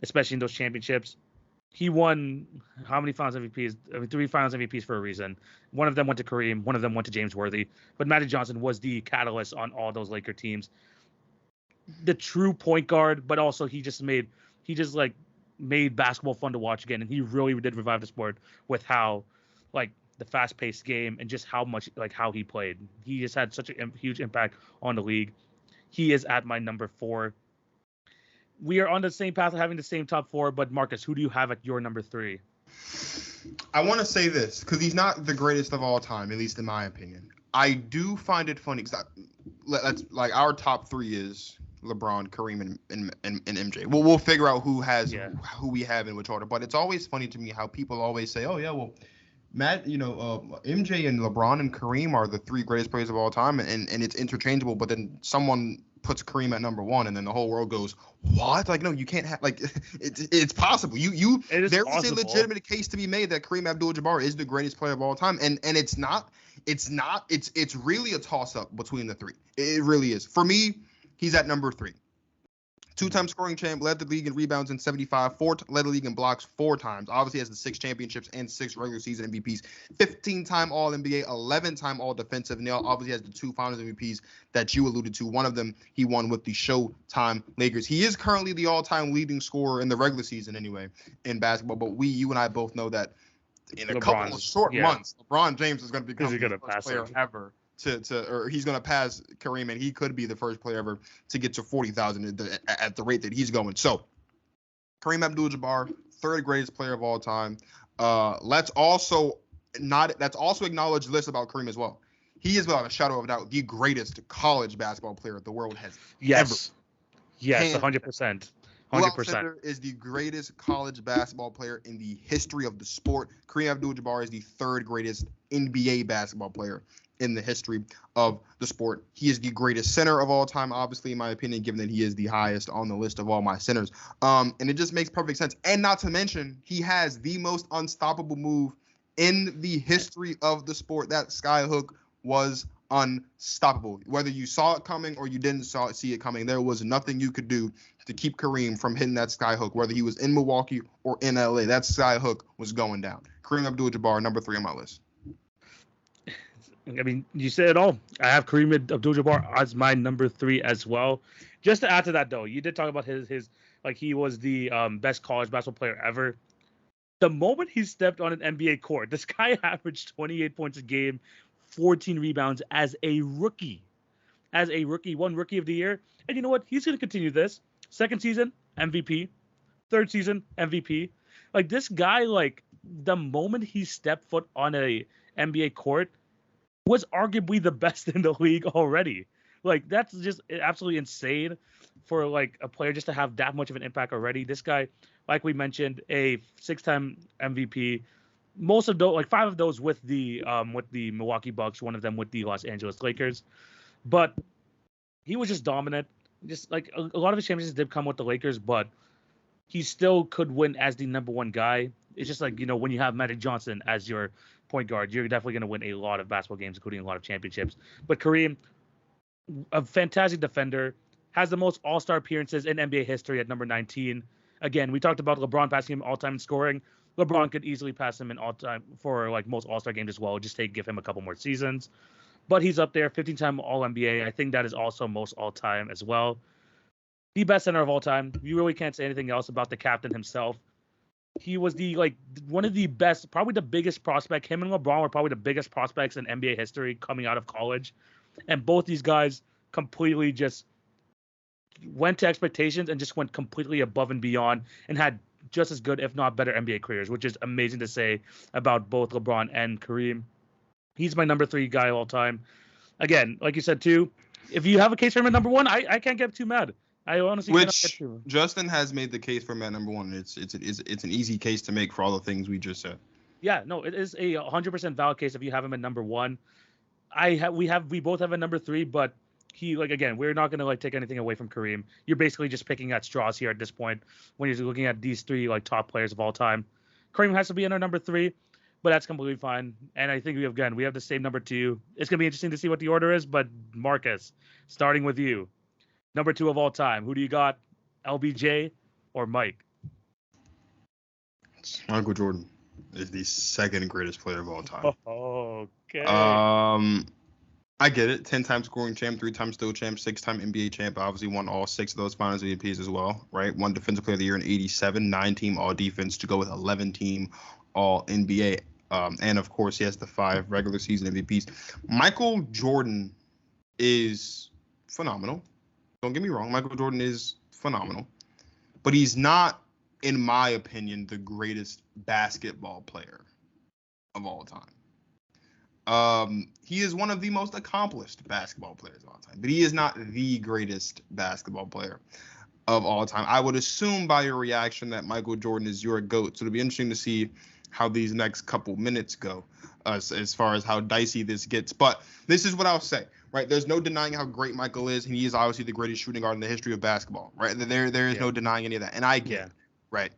especially in those championships. He won how many Finals MVPs? I mean, 3 Finals MVPs for a reason. One of them went to Kareem. One of them went to James Worthy. But Magic Johnson was the catalyst on all those Laker teams. The true point guard, but also he just made basketball fun to watch again, and he really did revive the sport with how like the fast-paced game and just how he played. He just had such a huge impact on the league. He is at my number 4. We are on the same path of having the same top 4, but Marcus, who do you have at your number 3? I want to say this because he's not the greatest of all time, at least in my opinion. I do find it funny because let's like our top 3 is LeBron, Kareem, and MJ. We'll figure out who we have in which order. But it's always funny to me how people always say, "Oh yeah, well, Matt, MJ and LeBron and Kareem are the 3 greatest players of all time," and it's interchangeable. But then someone puts Kareem at number 1, and then the whole world goes, "What? Like, no, you can't have like it's possible. There is a legitimate case to be made that Kareem Abdul-Jabbar is the greatest player of all time, and it's really a toss up between the 3. It really is. For me, he's at number 3. 2-time scoring champ, led the league in rebounds in 75, led the league in blocks 4 times. Obviously has the 6 championships and 6 regular season MVPs. 15-time All-NBA, 11-time All-Defensive. And obviously has the 2 Finals MVPs that you alluded to. One of them he won with the Showtime Lakers. He is currently the all-time leading scorer in the regular season anyway in basketball. But you and I both know that in a couple of short months, LeBron James is going to become the first player ever or he's going to pass Kareem, and he could be the first player ever to get to 40,000 at the rate that he's going. So Kareem Abdul-Jabbar, 3rd greatest player of all time. Let's also acknowledge this about Kareem as well. He is without a shadow of a doubt the greatest college basketball player the world has ever. Yes, 100%. 100% is the greatest college basketball player in the history of the sport. Kareem Abdul-Jabbar is the 3rd greatest NBA basketball player in the history of the sport. He is the greatest center of all time, obviously, in my opinion, given that he is the highest on the list of all my centers. And it just makes perfect sense. And not to mention, he has the most unstoppable move in the history of the sport. That skyhook was unstoppable. Whether you saw it coming or you didn't see it coming, there was nothing you could do to keep Kareem from hitting that skyhook, whether he was in Milwaukee or in LA. That skyhook was going down. Kareem Abdul-Jabbar, number 3 on my list. I mean, you said it all. I have Kareem Abdul-Jabbar as my number 3 as well. Just to add to that, though, you did talk about his like he was the best college basketball player ever. The moment he stepped on an NBA court, this guy averaged 28 points a game, 14 rebounds as a rookie. Won Rookie of the Year. And you know what? He's going to continue this. 2nd season, MVP. 3rd season, MVP. Like, this guy, like, the moment he stepped foot on a NBA court, was arguably the best in the league already. Like, that's just absolutely insane for like a player just to have that much of an impact already. This guy, like we mentioned, a 6-time MVP. Most of those, like 5 of those with the Milwaukee Bucks, one of them with the Los Angeles Lakers. But he was just dominant. Just like a lot of his championships did come with the Lakers, but he still could win as the number one guy. It's just like, when you have Magic Johnson as your point guard, you're definitely going to win a lot of basketball games, including a lot of championships. But Kareem, a fantastic defender, has the most all-star appearances in NBA history at number 19. Again, we talked about LeBron passing him all-time in scoring. LeBron could easily pass him in all-time for like most all-star games as well. Just give him a couple more seasons. But he's up there, 15-time All-NBA. I think that is also most all-time as well. The best center of all time. You really can't say anything else about the captain himself. He was one of the best, probably the biggest prospect. Him and LeBron were probably the biggest prospects in NBA history coming out of college. And both these guys completely just went to expectations and just went completely above and beyond and had just as good, if not better, NBA careers, which is amazing to say about both LeBron and Kareem. He's my number 3 guy of all time. Again, like you said too, if you have a case for him at number 1, I can't get too mad. I honestly cannot get too. Justin has made the case for him at number 1. It's an easy case to make for all the things we just said. Yeah, no, it is a 100% valid case if you have him at number 1. We both have a number 3, but he, again, we're not gonna take anything away from Kareem. You're basically just picking at straws here at this point when you're looking at these 3 top players of all time. Kareem has to be in our number 3, but that's completely fine. And I think we have the same number 2. It's gonna be interesting to see what the order is, but Marcus, starting with you, number 2 of all time. Who do you got? LBJ or Mike? Michael Jordan is the second greatest player of all time. Okay. I get it. 10-time scoring champ, 3-time steal champ, 6-time NBA champ. Obviously won all 6 of those finals MVPs as well, right? Won Defensive Player of the Year in 87, 9-team all defense to go with 11-team all NBA. And of course, he has the 5 regular season MVPs. Michael Jordan is phenomenal. Don't get me wrong. Michael Jordan is phenomenal, but he's not, in my opinion, the greatest basketball player of all time. He is one of the most accomplished basketball players of all time, but he is not the greatest basketball player of all time. I would assume by your reaction that Michael Jordan is your GOAT. So it'll be interesting to see how these next couple minutes go as far as how dicey this gets. But this is what I'll say, right? There's no denying how great Michael is, and he is obviously the greatest shooting guard in the history of basketball, right? There is no denying any of that. And I get it, right?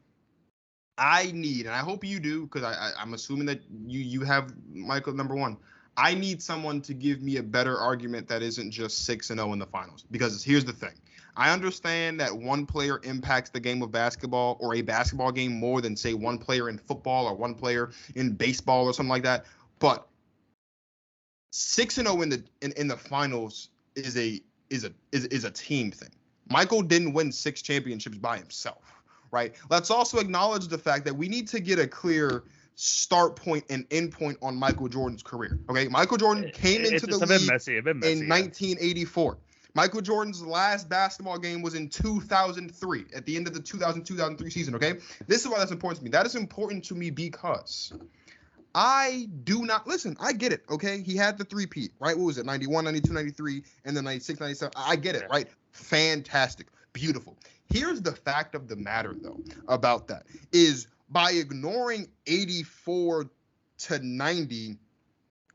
I need, and I hope you do, because I'm assuming that you have Michael number 1. I need someone to give me a better argument that isn't just 6-0 in the finals. Because here's the thing. I understand that one player impacts the game of basketball or a basketball game more than, say, one player in football or one player in baseball or something like that. But 6-0 in the finals is a team thing. Michael didn't win 6 championships by himself. Right. Let's also acknowledge the fact that we need to get a clear start point and end point on Michael Jordan's career. OK, Michael Jordan came into the league in 1984. Michael Jordan's last basketball game was in 2003 at the end of the 2002-2003 season. OK, this is why that's important to me. That is important to me because I do not listen. I get it. OK, he had the 3-peat. Right. What was it? 91, 92, 93 and then 96, 97. I get it. Right. Fantastic. Beautiful. Here's the fact of the matter, though, about that is by ignoring 84 to 90,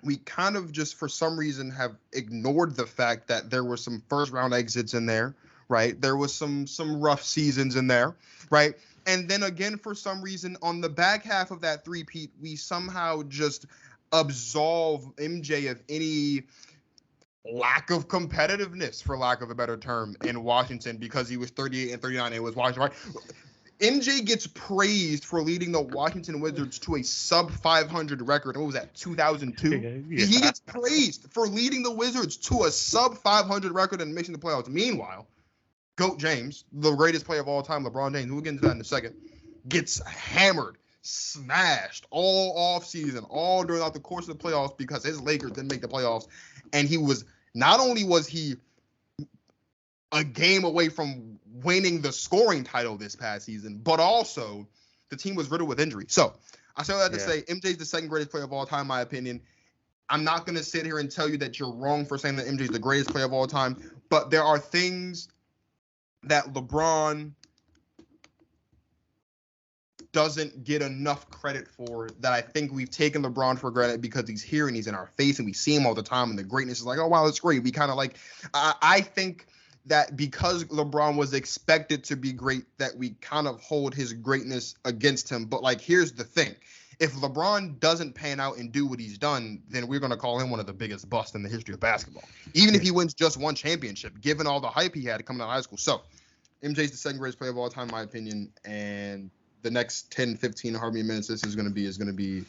we kind of just for some reason have ignored the fact that there were some first round exits in there. Right. There was some rough seasons in there. Right. And then again, for some reason, on the back half of that 3-peat, we somehow just absolve MJ of any lack of competitiveness, for lack of a better term, in Washington because he was 38 and 39 and it was Washington, right? MJ gets praised for leading the Washington Wizards to a sub 500 record. What was that, 2002? Yeah. He gets praised for leading the Wizards to a sub 500 record and missing the playoffs. Meanwhile, GOAT James, the greatest player of all time, LeBron James, we'll get into that in a second, gets hammered, smashed all offseason, all during the course of the playoffs because his Lakers didn't make the playoffs. And he was, not only was he a game away from winning the scoring title this past season, but also the team was riddled with injury. So I say that to say MJ's the second greatest player of all time, in my opinion. I'm not going to sit here and tell you that you're wrong for saying that MJ is the greatest player of all time, but there are things that LeBron doesn't get enough credit for that I think we've taken LeBron for granted because he's here and he's in our face and we see him all the time and the greatness is like, oh, wow, that's great. We kind of like, I think that because LeBron was expected to be great, that we kind of hold his greatness against him. But like, here's the thing. If LeBron doesn't pan out and do what he's done, then we're going to call him one of the biggest busts in the history of basketball. Even if he wins just one championship, given all the hype he had coming out of high school. So MJ's the second greatest player of all time, in my opinion. And the next 10, 15, however many minutes this is going to be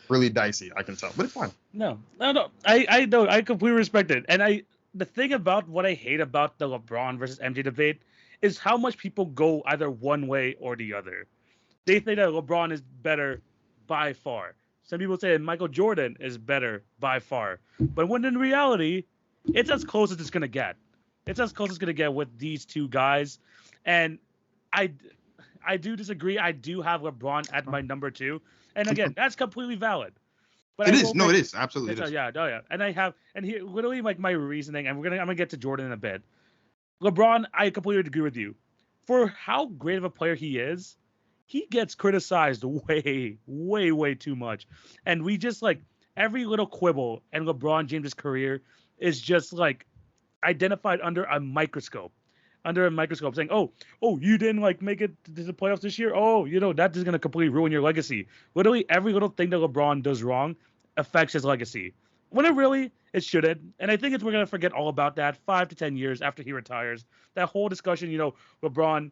really dicey, I can tell. But it's fine. No. I know. I completely respect it. And the thing about what I hate about the LeBron versus MJ debate is how much people go either one way or the other. They think that LeBron is better by far. Some people say that Michael Jordan is better by far. But when in reality, it's as close as it's going to get. It's as close as it's going to get with these two guys. And I do disagree. I do have LeBron at my number 2. And again, that's completely valid. But it is. No, it is. Absolutely. It is. Yeah. And here, literally, like my reasoning, and I'm gonna get to Jordan in a bit. LeBron, I completely agree with you. For how great of a player he is, he gets criticized way, way, way too much. And we just like every little quibble in LeBron James's career is just like identified under a microscope. Saying, oh, you didn't like make it to the playoffs this year. Oh, that is going to completely ruin your legacy. Literally every little thing that LeBron does wrong affects his legacy. When it shouldn't. And I think we're going to forget all about that 5 to 10 years after he retires. That whole discussion, LeBron,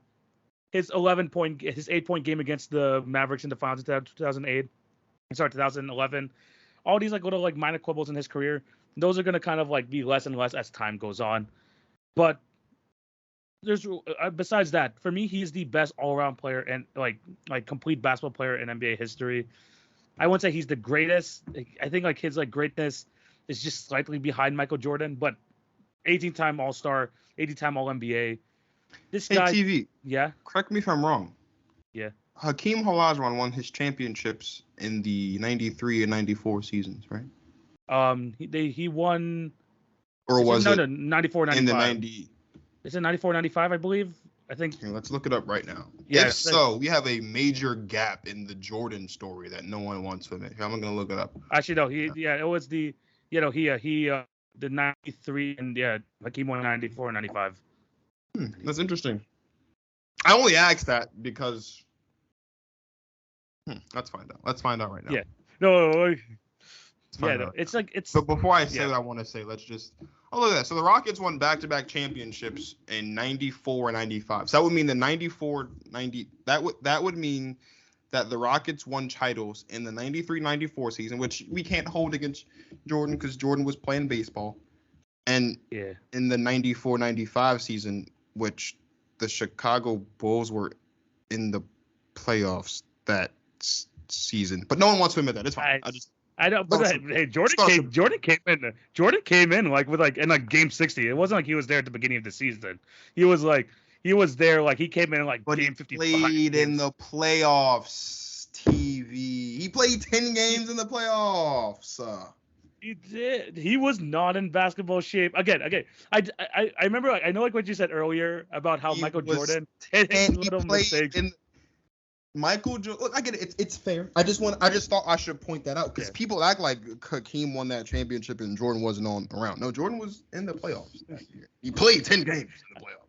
his 8-point game against the Mavericks in the finals in 2011. All these like little like minor quibbles in his career, those are going to kind of like be less and less as time goes on. But there's besides that, for me, he's the best all-around player and like complete basketball player in NBA history. I wouldn't say he's the greatest. I think like his like greatness is just slightly behind Michael Jordan, but 18-time All-Star, 18-time All-NBA. This guy, TV. Yeah. Correct me if I'm wrong. Yeah. Hakeem Olajuwon won his championships in the 93 and 94 seasons, right? He won. Or was it 94, 95? In the 90. Is it 94, 95, I believe? I think. Here, let's look it up right now. Yeah, if so, we have a major gap in the Jordan story that no one wants to admit. I'm gonna look it up. Actually, no. It was the, the 93 and Hakeem won 94 and 95. That's interesting. I only asked that because. Let's find out. Let's find out right now. Yeah. No. Yeah. No, it's like it's. But before I say what I want to say, let's just. Oh, look at that. So the Rockets won back-to-back championships in 94 and 95. So that would mean the 94-90. That would mean that the Rockets won titles in the 93-94 season, which we can't hold against Jordan because Jordan was playing baseball. And in the 94-95 season, which the Chicago Bulls were in the playoffs that season. But no one wants to admit that. It's fine. I know, but hey, Jordan came in like with in game 60. It wasn't like he was there at the beginning of the season. He was there like he came in like game 55. Played in the playoffs. TV. He played 10 games in the playoffs. He did. He was not in basketball shape. Again. I remember. I know what you said earlier about how Michael Jordan hit his little mistakes. Michael Jordan. Look, I get it. It's fair. I just thought I should point that out because people act like Hakeem won that championship and Jordan wasn't around. No, Jordan was in the playoffs. He played 10 games in the playoffs.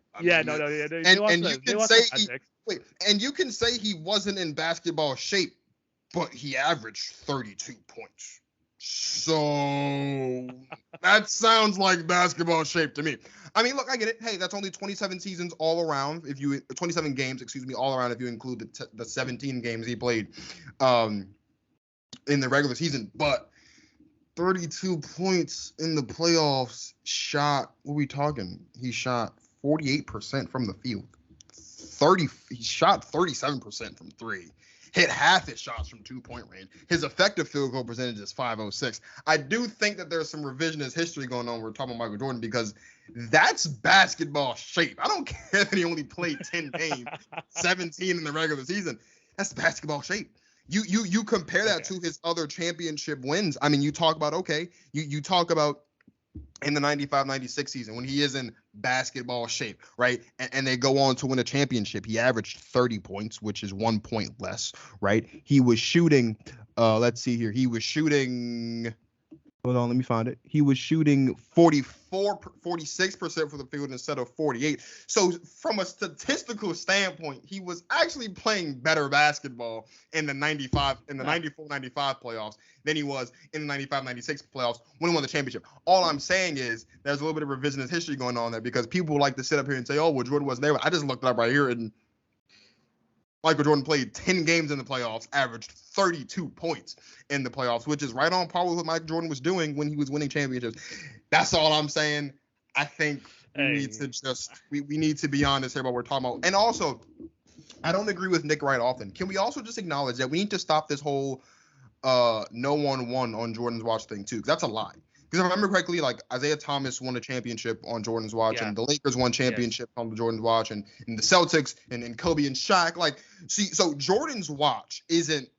And you can say he wasn't in basketball shape, but he averaged 32 points. So that sounds like basketball shape to me. I mean, look, I get it. Hey, that's only 27 seasons all around. 27 games, all around if you include the 17 games he played in the regular season. But 32 points in the playoffs. What are we talking? He shot 48% from the field. He shot 37% from 3. Hit half his shots from 2-point range. His effective field goal percentage is .506. I do think that there's some revisionist history going on. We're talking about Michael Jordan because that's basketball shape. I don't care that he only played 10 games, 17 in the regular season. That's basketball shape. You compare that to his other championship wins. I mean, you talk about you talk about in the 95-96 season when he is in basketball shape, right? And they go on to win a championship. He averaged 30 points, which is 1 point less, right? He was shooting, let's see here. He was shooting, hold on, let me find it. He was shooting 46% for the field instead of 48. So from a statistical standpoint, he was actually playing better basketball in the 94-95 playoffs than he was in the 95-96 playoffs when he won the championship. All I'm saying is there's a little bit of revisionist history going on there because people like to sit up here and say, oh, well, Jordan wasn't there. I just looked it up right here, and Michael Jordan played 10 games in the playoffs, averaged 32 points in the playoffs, which is right on par with what Michael Jordan was doing when he was winning championships. That's all I'm saying. I think we need to be honest here about what we're talking about. And also, I don't agree with Nick Wright often. Can we also just acknowledge that we need to stop this whole no one won on Jordan's watch thing too? Because that's a lie. Because if I remember correctly, like Isaiah Thomas won a championship on Jordan's watch, and the Lakers won championships on Jordan's watch, and the Celtics and Kobe and Shaq. Like, see, so Jordan's watch isn't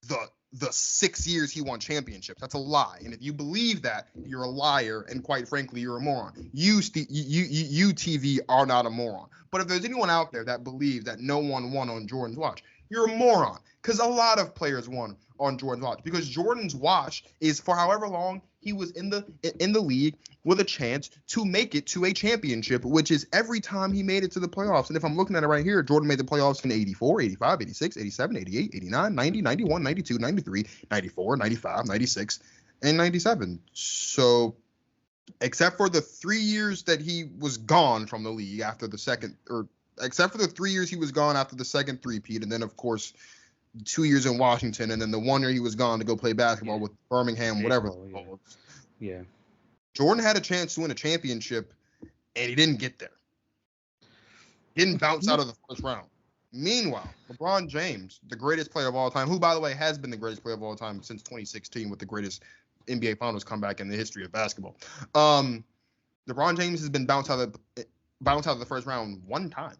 the 6 years he won championships. That's a lie. And if you believe that, you're a liar, and quite frankly, you're a moron. You TV are not a moron. But if there's anyone out there that believes that no one won on Jordan's watch, you're a moron. Because a lot of players won on Jordan's watch. Because Jordan's watch is for however long he was in the league with a chance to make it to a championship, which is every time he made it to the playoffs. And if I'm looking at it right here, Jordan made the playoffs in 84, 85, 86, 87, 88, 89, 90, 91, 92, 93, 94, 95, 96, and 97. So except for the 3 years that he was gone from the league after the second, or except for the 3 years he was gone after the second three-peat, and then, of course, 2 years in Washington, and then the 1 year he was gone to go play basketball with Birmingham, whatever. Yeah. Jordan had a chance to win a championship, and he didn't get there. He didn't bounce out of the first round. Meanwhile, LeBron James, the greatest player of all time, who, by the way, has been the greatest player of all time since 2016 with the greatest NBA Finals comeback in the history of basketball. LeBron James has been bounced out of the first round one time.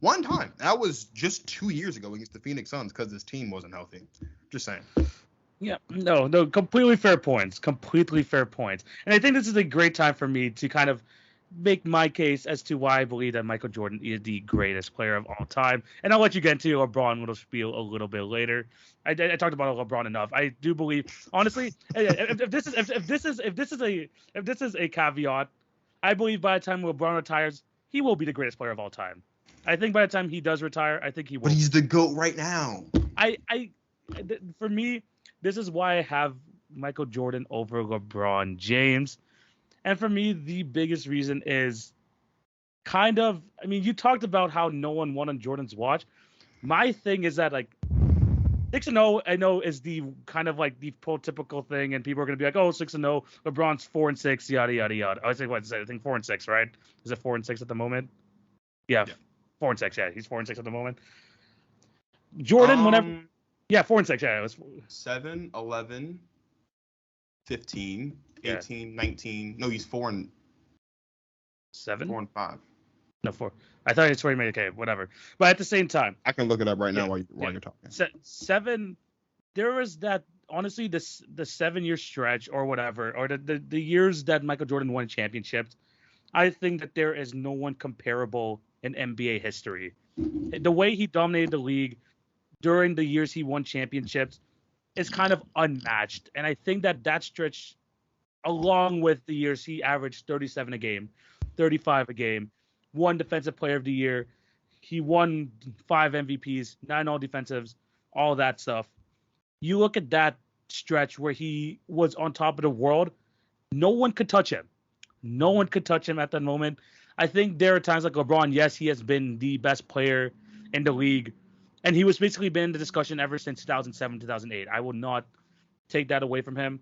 One time. That was just 2 years ago against the Phoenix Suns because his team wasn't healthy. Just saying. Yeah, no, completely fair points. Completely fair points. And I think this is a great time for me to kind of make my case as to why I believe that Michael Jordan is the greatest player of all time. And I'll let you get into LeBron little spiel a little bit later. I talked about LeBron enough. I do believe, honestly, if this is a caveat, I believe by the time LeBron retires, he will be the greatest player of all time. I think by the time he does retire, I think he will. But he's the GOAT right now. For me, this is why I have Michael Jordan over LeBron James. And for me, the biggest reason is kind of, I mean, you talked about how no one won on Jordan's watch. My thing is that, like, 6-0, I know, is the kind of like the prototypical thing, and people are going to be like, oh, 6-0, LeBron's 4-6, yada, yada, yada. I think 4-6, right? Is it 4-6 at the moment? Yeah. 4-6, yeah. He's 4-6 at the moment. Jordan, whenever... Yeah, 4-6, yeah. It was 7, 11, 15, 18, 19. No, he's 4-7. 4-5. No, 4. I thought it's 4. Okay, whatever. But at the same time... I can look it up right now while you're talking. 7... There was that... Honestly, the 7-year stretch or whatever, or the years that Michael Jordan won championships, I think that there is no one comparable in NBA history. The way he dominated the league during the years he won championships is kind of unmatched. And I think that stretch, along with the years he averaged 37 a game, 35 a game, won Defensive Player of the Year, he won 5 MVPs, 9 All-Defensives, all that stuff. You look at that stretch where he was on top of the world, no one could touch him. No one could touch him at that moment. I think there are times like LeBron, yes, he has been the best player in the league, and he was basically been in the discussion ever since 2007, 2008. I will not take that away from him.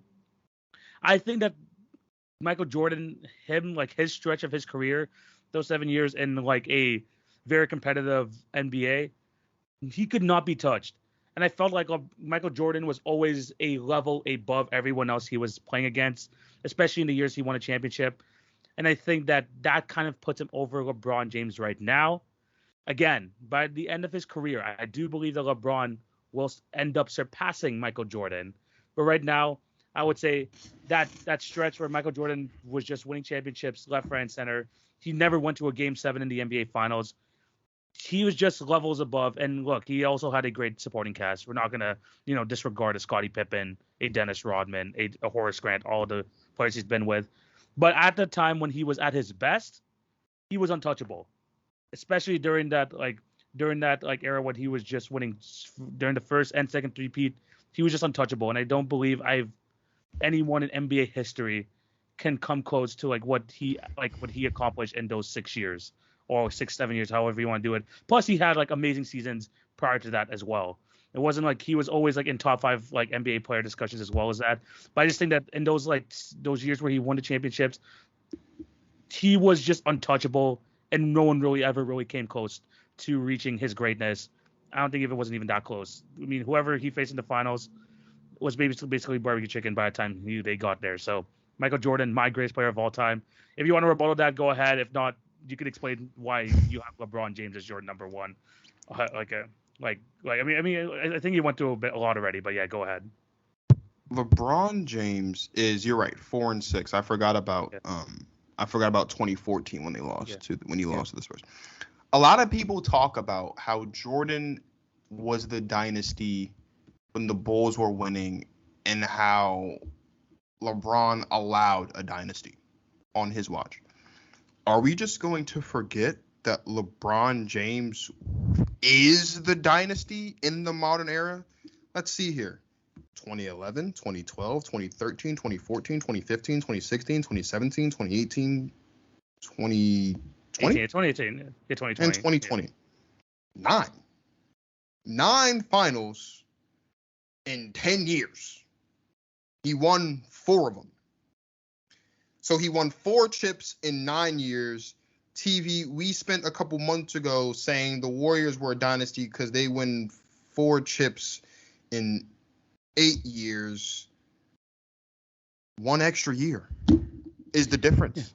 I think that Michael Jordan, his stretch of his career, those 7 years in like a very competitive NBA, he could not be touched. And I felt like Michael Jordan was always a level above everyone else he was playing against, especially in the years he won a championship. And I think that kind of puts him over LeBron James right now. Again, by the end of his career, I do believe that LeBron will end up surpassing Michael Jordan. But right now, I would say that stretch where Michael Jordan was just winning championships left, right, and center. He never went to a Game 7 in the NBA Finals. He was just levels above. And look, he also had a great supporting cast. We're not gonna, disregard a Scottie Pippen, a Dennis Rodman, a Horace Grant, all the players he's been with. But at the time when he was at his best, he was untouchable, especially during that era when he was just winning during the first and second three-peat. He was just untouchable, and I don't believe anyone in NBA history can come close to what he accomplished in those 6 years or 6-7 years, however you want to do it. Plus, he had amazing seasons prior to that as well. It wasn't like he was always in top 5 NBA player discussions as well as that. But I just think that in those years where he won the championships, he was just untouchable, and no one ever came close to reaching his greatness. I don't think it wasn't even that close. I mean, whoever he faced in the finals was basically barbecue chicken by the time they got there. So Michael Jordan, my greatest player of all time. If you want to rebuttal that, go ahead. If not, you can explain why you have LeBron James as your number one. I think you went through a lot already, but yeah, go ahead. LeBron James is, you're right, 4-6. I forgot about 2014 when they lost to the Spurs. A lot of people talk about how Jordan was the dynasty when the Bulls were winning and how LeBron allowed a dynasty on his watch. Are we just going to forget that LeBron James is the dynasty in the modern era? Let's see here. 2011, 2012, 2013, 2014, 2015, 2016, 2017, 2018, 2020? 2018. Yeah, 2020. And 2020. Yeah. 9 finals in 10 years. He won 4 of them. So he won 4 chips in 9 years. TV, we spent a couple months ago saying the Warriors were a dynasty because they win 4 chips in 8 years. 1 extra year is the difference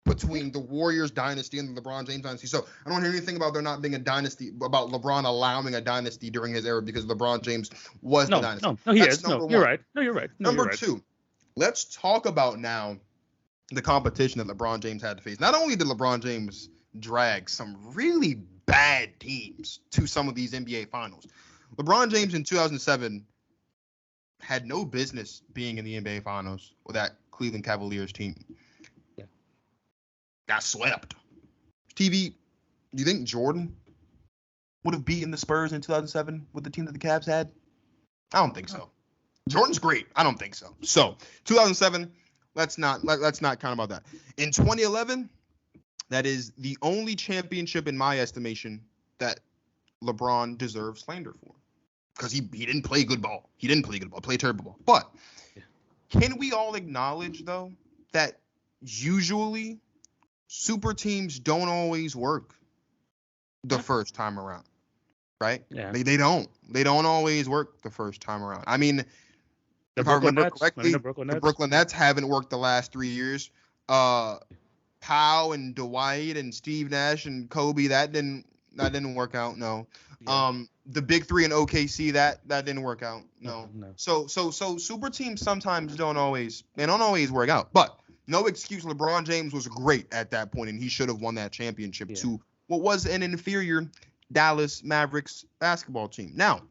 between the Warriors dynasty and the LeBron James dynasty. So I don't hear anything about there not being a dynasty, about LeBron allowing a dynasty during his era because LeBron James was the dynasty. No, he is. No, you're right. No, you're right. Number 2, let's talk about now the competition that LeBron James had to face. Not only did LeBron James drag some really bad teams to some of these NBA finals, LeBron James in 2007 had no business being in the NBA finals with that Cleveland Cavaliers team. Yeah. Got swept. TV, do you think Jordan would have beaten the Spurs in 2007 with the team that the Cavs had? I don't think so. Jordan's great. I don't think so. So 2007, let's not count about that. In 2011, that is the only championship in my estimation that LeBron deserves slander for, because he didn't play good ball. He didn't play good ball. Played terrible ball. But can we all acknowledge though that usually super teams don't always work the first time around, right? Yeah. They don't always work the first time around. I mean, if I remember correctly, the Brooklyn Nets haven't worked the last 3 years. Powell and Dwight and Steve Nash and Kobe, that didn't work out. No. Yeah. The big 3 in OKC, that didn't work out. No. So super teams sometimes don't always work out. But no excuse. LeBron James was great at that point, and he should have won that championship to what was an inferior Dallas Mavericks basketball team. Now,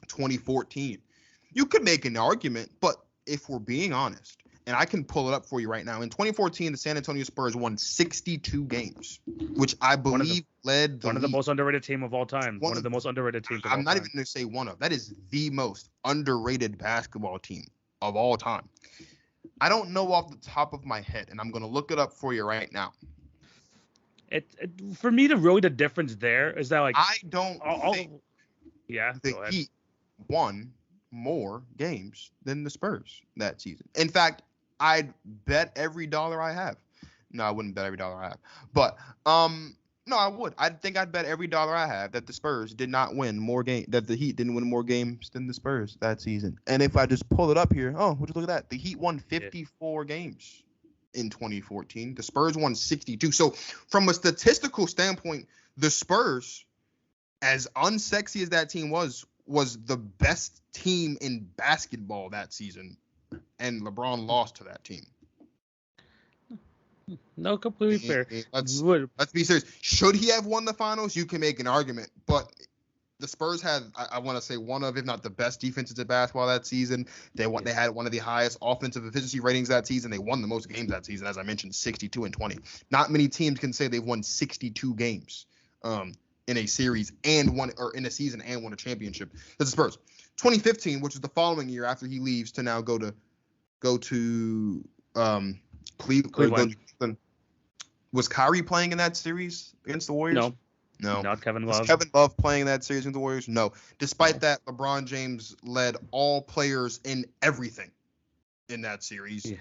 2014. You could make an argument, but if we're being honest, and I can pull it up for you right now, in 2014, the San Antonio Spurs won 62 games, which I believe led one of the most underrated team of all time. One of the most underrated teams of all time. I'm not even going to say one of. That is the most underrated basketball team of all time. I don't know off the top of my head, and I'm going to look it up for you right now. For me, the difference there is that I don't think the Heat won more games than the Spurs that season. In fact, I'd bet every dollar I have. No, I wouldn't bet every dollar I have. But no, I would. I think I'd bet every dollar I have that the Spurs did not win more games, that the Heat didn't win more games than the Spurs that season. And if I just pull it up here, would you look at that? The Heat won 54 games in 2014. The Spurs won 62. So from a statistical standpoint, the Spurs, as unsexy as that team was was the best team in basketball that season, and LeBron lost to that team. No, completely fair. Let's be serious. Should he have won the finals? You can make an argument, but the Spurs had, I want to say, one of, if not the best defenses in basketball that season. They had one of the highest offensive efficiency ratings that season. They won the most games that season, as I mentioned, 62-20. Not many teams can say they've won 62 games in a series and won, or in a season and won a championship. That's the Spurs. 2015, which is the following year after he leaves to now go to Cleveland. Was Kyrie playing in that series against the Warriors? No. Not Kevin Love. Was Kevin Love playing that series against the Warriors? No. Despite that, LeBron James led all players in everything in that series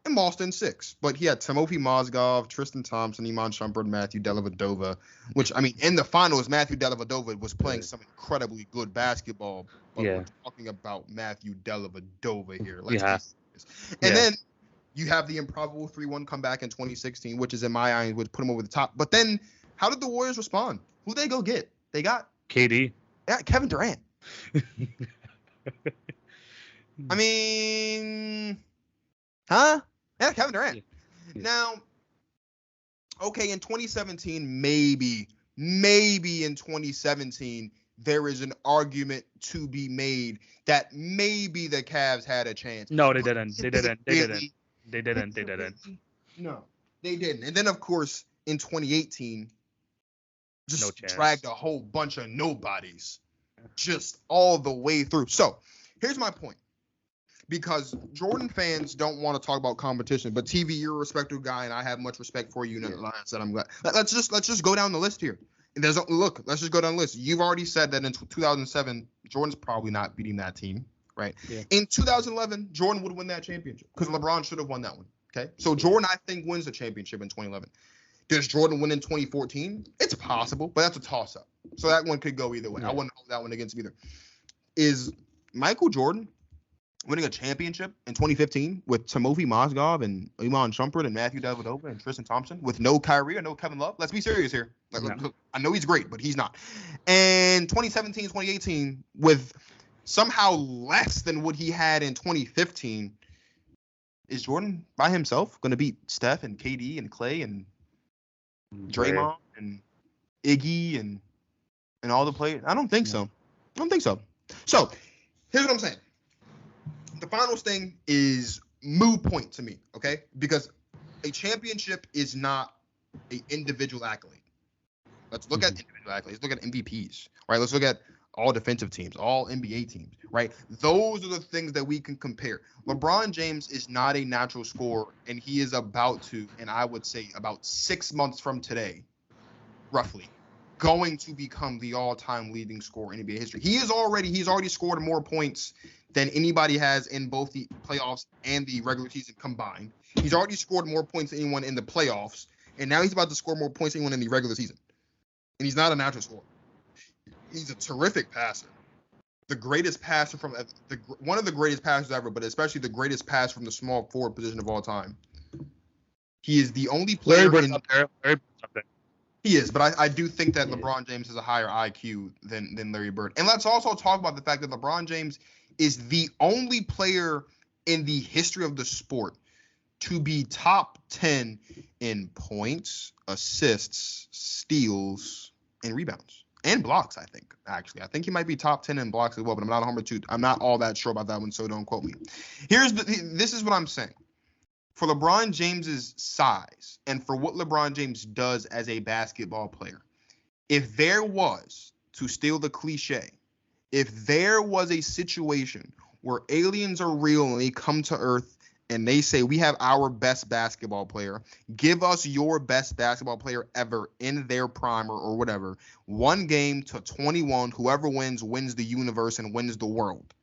and lost in 6. But he had Timofey Mozgov, Tristan Thompson, Iman Shumpert, Matthew Dellavedova, which, I mean, in the finals, Matthew Dellavedova was playing some incredibly good basketball. But we're talking about Matthew Dellavedova here. Let's be serious. And then you have the improbable 3-1 comeback in 2016, which is in my eyes would put him over the top. But then how did the Warriors respond? Who they go get? They got KD. Yeah, Kevin Durant. I mean, huh? Yeah, Kevin Durant. Yeah. Now, okay, in 2017, maybe in 2017, there is an argument to be made that maybe the Cavs had a chance. No, they didn't. They didn't. No, they didn't. And then, of course, in 2018, just dragged a whole bunch of nobodies just all the way through. So here's my point. Because Jordan fans don't want to talk about competition, but TV, you're a respectable guy, and I have much respect for you. And like I said, I'm glad. Let's just go down the list here. And let's just go down the list. You've already said that in 2007, Jordan's probably not beating that team, right? Yeah. In 2011, Jordan would win that championship because LeBron should have won that one. Okay, so Jordan, I think, wins the championship in 2011. Does Jordan win in 2014? It's possible, but that's a toss-up. So that one could go either way. I wouldn't hold that one against him either. Is Michael Jordan winning a championship in 2015 with Timofey Mozgov and Iman Shumpert and Matthew Dellavedova and Tristan Thompson with no Kyrie or no Kevin Love? Let's be serious here. Look, I know he's great, but he's not. And 2017, 2018 with somehow less than what he had in 2015. Is Jordan by himself going to beat Steph and KD and Clay and Draymond and Iggy and all the players? I don't think so. So here's what I'm saying. The finals thing is moot point to me, okay? Because a championship is not an individual accolade. Let's look at individual accolades. Let's look at MVPs, right? Let's look at all defensive teams, all NBA teams, right? Those are the things that we can compare. LeBron James is not a natural scorer, and he is about to, and I would say about 6 months from today, roughly, going to become the all-time leading scorer in NBA history. He's already scored more points than anybody has in both the playoffs and the regular season combined. He's already scored more points than anyone in the playoffs, and now he's about to score more points than anyone in the regular season. And he's not a natural scorer. He's a terrific passer. The greatest passer from one of the greatest passers ever, but especially the greatest passer from the small forward position of all time. He is the only player. He is, but I do think that LeBron James has a higher IQ than Larry Bird. And let's also talk about the fact that LeBron James is the only player in the history of the sport to be top 10 in points, assists, steals, and rebounds. And blocks, I think, actually. I think he might be top 10 in blocks as well, but I'm not all that sure about that one, so don't quote me. This is what I'm saying. For LeBron James's size and for what LeBron James does as a basketball player, if there was, to steal the cliche, if there was a situation where aliens are real and they come to Earth and they say, we have our best basketball player, give us your best basketball player ever in their prime or whatever, 1 game to 21, whoever wins the universe and wins the world.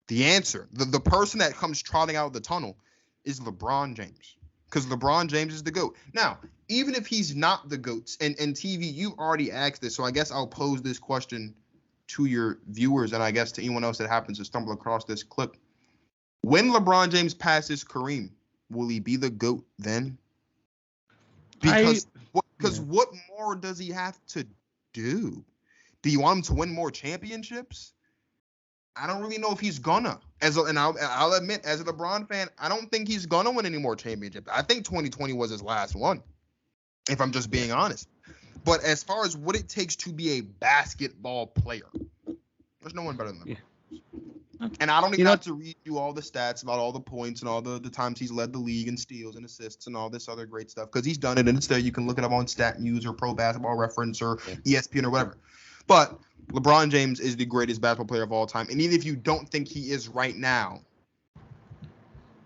The answer, the person that comes trotting out of the tunnel is LeBron James, because LeBron James is the GOAT. Now, even if he's not the GOAT, and TV, you already asked this, so I guess I'll pose this question to your viewers and I guess to anyone else that happens to stumble across this clip. When LeBron James passes Kareem, will he be the GOAT then? Because what more does he have to do? Do you want him to win more championships? I don't really know if he's gonna. I'll admit, as a LeBron fan, I don't think he's gonna win any more championships. I think 2020 was his last one, if I'm just being honest. But as far as what it takes to be a basketball player, there's no one better than LeBron. Yeah. And I don't even have to read you all the stats about all the points and all the times he's led the league in steals and assists and all this other great stuff, because he's done it, and it's there. You can look it up on StatMuse or Pro Basketball Reference or ESPN or whatever. But LeBron James is the greatest basketball player of all time. And even if you don't think he is right now,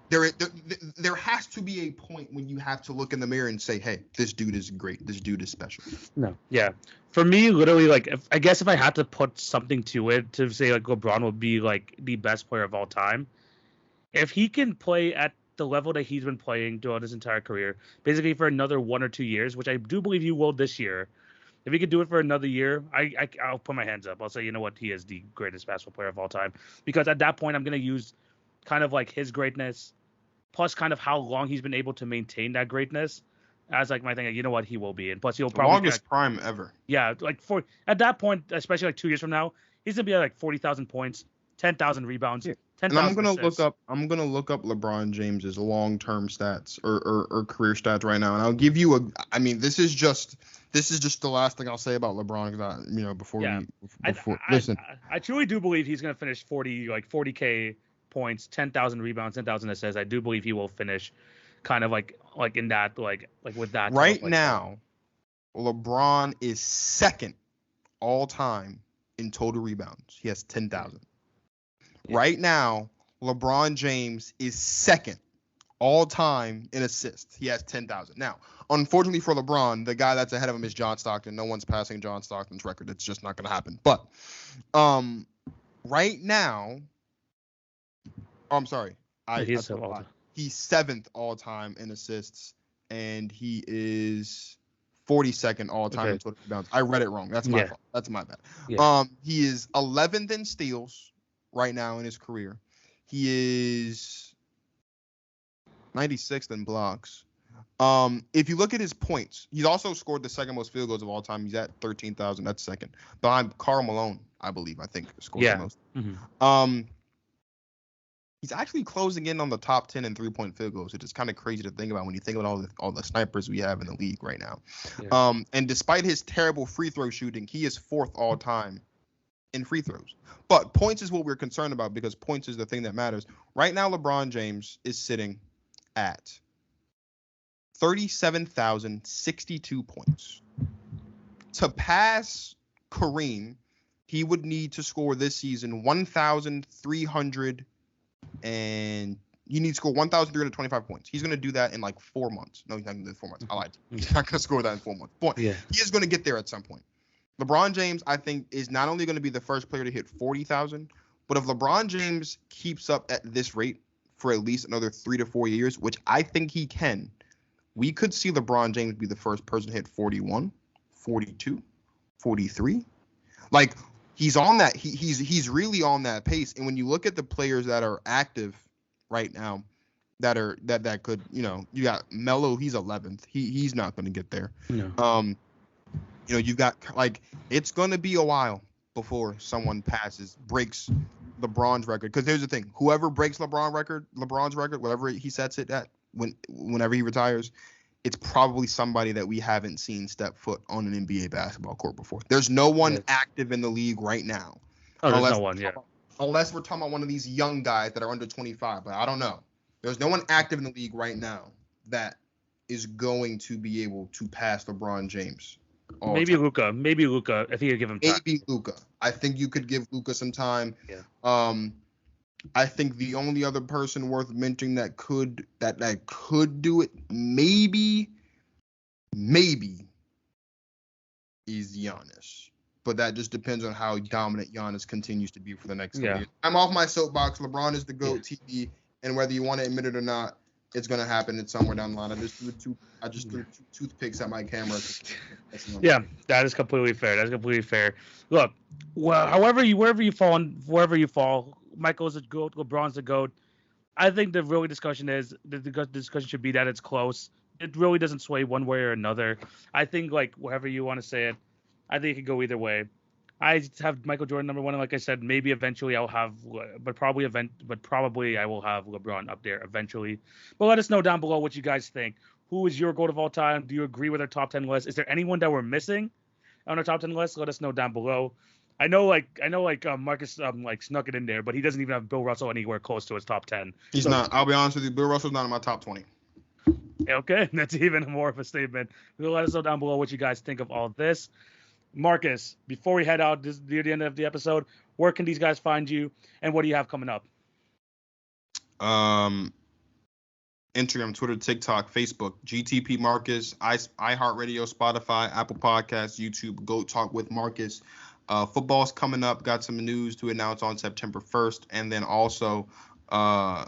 there has to be a point when you have to look in the mirror and say, hey, this dude is great. This dude is special. No. Yeah. For me, literally, like, I guess if I had to put something to it to say, like, LeBron would be, like, the best player of all time, if he can play at the level that he's been playing throughout his entire career, basically for another 1 or 2 years, which I do believe he will this year, if he could do it for another year, I'll put my hands up. I'll say, you know what, he is the greatest basketball player of all time. Because at that point, I'm going to use kind of like his greatness, plus kind of how long he's been able to maintain that greatness as like my thing. Like, you know what, he will be. And plus, he'll probably longest prime ever. Yeah, like at that point, especially like 2 years from now, he's gonna be at like 40,000 points, 10,000 rebounds, 10,000 And assists. I'm gonna look up LeBron James's long-term stats or career stats right now, and I'll give you this is just the last thing I'll say about LeBron, listen. I truly do believe he's gonna finish 40K points, 10,000 rebounds, 10,000 assists. I do believe he will finish kind of like in that like with that. Right now, LeBron is second all time in total rebounds. He has 10,000. Yeah. Right now, LeBron James is second all time in assists. He has 10,000. Now, unfortunately for LeBron, the guy that's ahead of him is John Stockton. No one's passing John Stockton's record. It's just not going to happen. But right now, I'm sorry. He's seventh all time in assists, and he is 42nd all time in total rebounds. I read it wrong. That's my fault. That's my bad. Yeah. He is 11th in steals right now in his career. He is 96th in blocks. If you look at his points, he's also scored the second most field goals of all time. He's at 13,000. That's second behind Karl Malone, I think scored the most. Mm-hmm. He's actually closing in on the top 10 in three-point field goals, which is kind of crazy to think about when you think about all the snipers we have in the league right now. Yeah. And despite his terrible free throw shooting, he is fourth all time in free throws. But points is what we're concerned about, because points is the thing that matters. Right now, LeBron James is sitting at 37,062 points. To pass Kareem, he would need to score this season 1,300. And you need to score 1,325 points. He's going to do that in like 4 months. No, he's not going to do it in 4 months. I lied. He's not going to score that in 4 months. He is going to get there at some point. LeBron James, I think, is not only going to be the first player to hit 40,000, but if LeBron James keeps up at this rate for at least another 3 to 4 years, which I think he can, we could see LeBron James be the first person to hit 41, 42, 43. Like, he's on that. He's really on that pace. And when you look at the players that are active right now, that could, you got Melo. He's 11th. He's not going to get there. No. You've got it's going to be a while before someone breaks LeBron's record. Because here's the thing: whoever breaks LeBron's record, whatever he sets it at, whenever he retires, it's probably somebody that we haven't seen step foot on an NBA basketball court before. There's no one active in the league right now. Oh, there's no one, unless we're talking about one of these young guys that are under 25, but I don't know. There's no one active in the league right now that is going to be able to pass LeBron James. Maybe Luka, if you could give him time. Maybe Luka. I think you could give Luka some time. Yeah. I think the only other person worth mentioning that could do it, maybe is Giannis. But that just depends on how dominant Giannis continues to be for the next 2 years. I'm off my soapbox. LeBron is the GOAT TV, and whether you want to admit it or not, it's gonna happen. It's somewhere down the line. I just threw two toothpicks at my camera. Yeah, that is completely fair. Look, well, wherever you fall, Michael's the GOAT, LeBron's the GOAT. I think the really discussion should be that it's close. It really doesn't sway one way or another. I think, wherever you want to say it, I think it could go either way. I have Michael Jordan number 1, and like I said, maybe eventually I'll have, but probably I will have LeBron up there eventually. But let us know down below what you guys think. Who is your GOAT of all time? Do you agree with our top 10 list? Is there anyone that we're missing on our top 10 list? Let us know down below. I know Marcus snuck it in there, but he doesn't even have Bill Russell anywhere close to his top 10. He's not. I'll be honest with you. Bill Russell's not in my top 20. Okay, that's even more of a statement. Let us know down below what you guys think of all this. Marcus, before we head out near the end of the episode, where can these guys find you, and what do you have coming up? Instagram, Twitter, TikTok, Facebook, GTPMarcus, iHeartRadio, Spotify, Apple Podcasts, YouTube, Go Talk with Marcus. Football's coming up. Got some news to announce on September 1st, and then also, my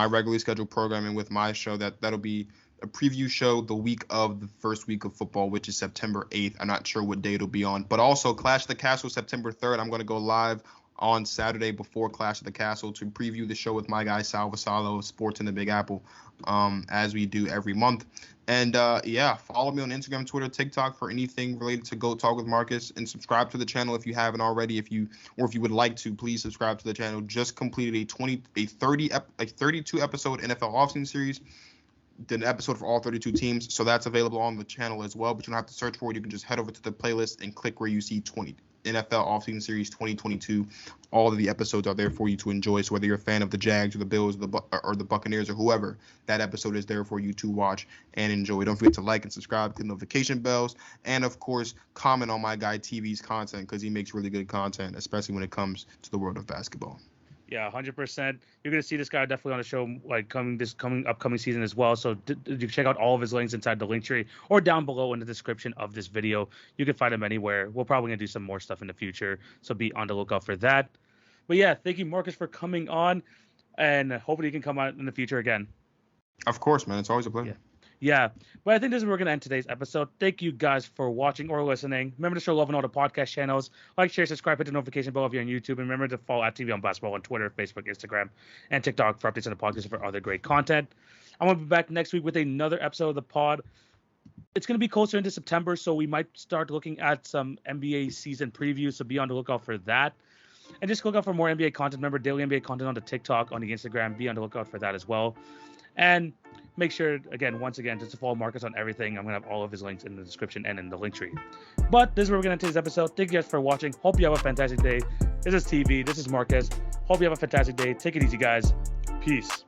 regularly scheduled programming with my show that'll be a preview show the week of the first week of football, which is September 8th. I'm not sure what day it'll be on, but also Clash of the Castle, September 3rd. I'm going to go live on Saturday before Clash of the Castle to preview the show with my guy Sal Vassallo of Sports in the Big Apple, as we do every month. And follow me on Instagram, Twitter, TikTok for anything related to Go Talk with Marcus, and subscribe to the channel if you haven't already. If you would like to, please subscribe to the channel. Just completed a 32 episode NFL offseason series. Did an episode for all 32 teams, so that's available on the channel as well. But you don't have to search for it. You can just head over to the playlist and click where you see NFL offseason series 2022. All of the episodes are there for you to enjoy. So whether you're a fan of the Jags or the Bills or the Buccaneers or whoever, that episode is there for you to watch and enjoy. Don't forget to like and subscribe, click notification bells, and of course comment on my guy TV's content, because he makes really good content, especially when it comes to the world of basketball. Yeah, 100%. You're gonna see this guy definitely on the show, like upcoming season as well. So you can check out all of his links inside the link tree or down below in the description of this video. You can find him anywhere. We're probably gonna do some more stuff in the future, so be on the lookout for that. But yeah, thank you, Marcus, for coming on, and hopefully you can come on in the future again. Of course, man. It's always a pleasure. Yeah, but I think this is where we're going to end today's episode. Thank you guys for watching or listening. Remember to show love on all the podcast channels. Like, share, subscribe, hit the notification bell if you're on YouTube. And remember to follow at TV on Basketball on Twitter, Facebook, Instagram, and TikTok for updates on the podcast and for other great content. I'm going to be back next week with another episode of the pod. It's going to be closer into September, so we might start looking at some NBA season previews, so be on the lookout for that. And just look out for more NBA content. Remember, daily NBA content on the TikTok, on the Instagram. Be on the lookout for that as well. And make sure, once again, just to follow Marcus on everything. I'm going to have all of his links in the description and in the link tree. But this is where we're going to end today's episode. Thank you guys for watching. Hope you have a fantastic day. This is TV. This is Marcus. Hope you have a fantastic day. Take it easy, guys. Peace.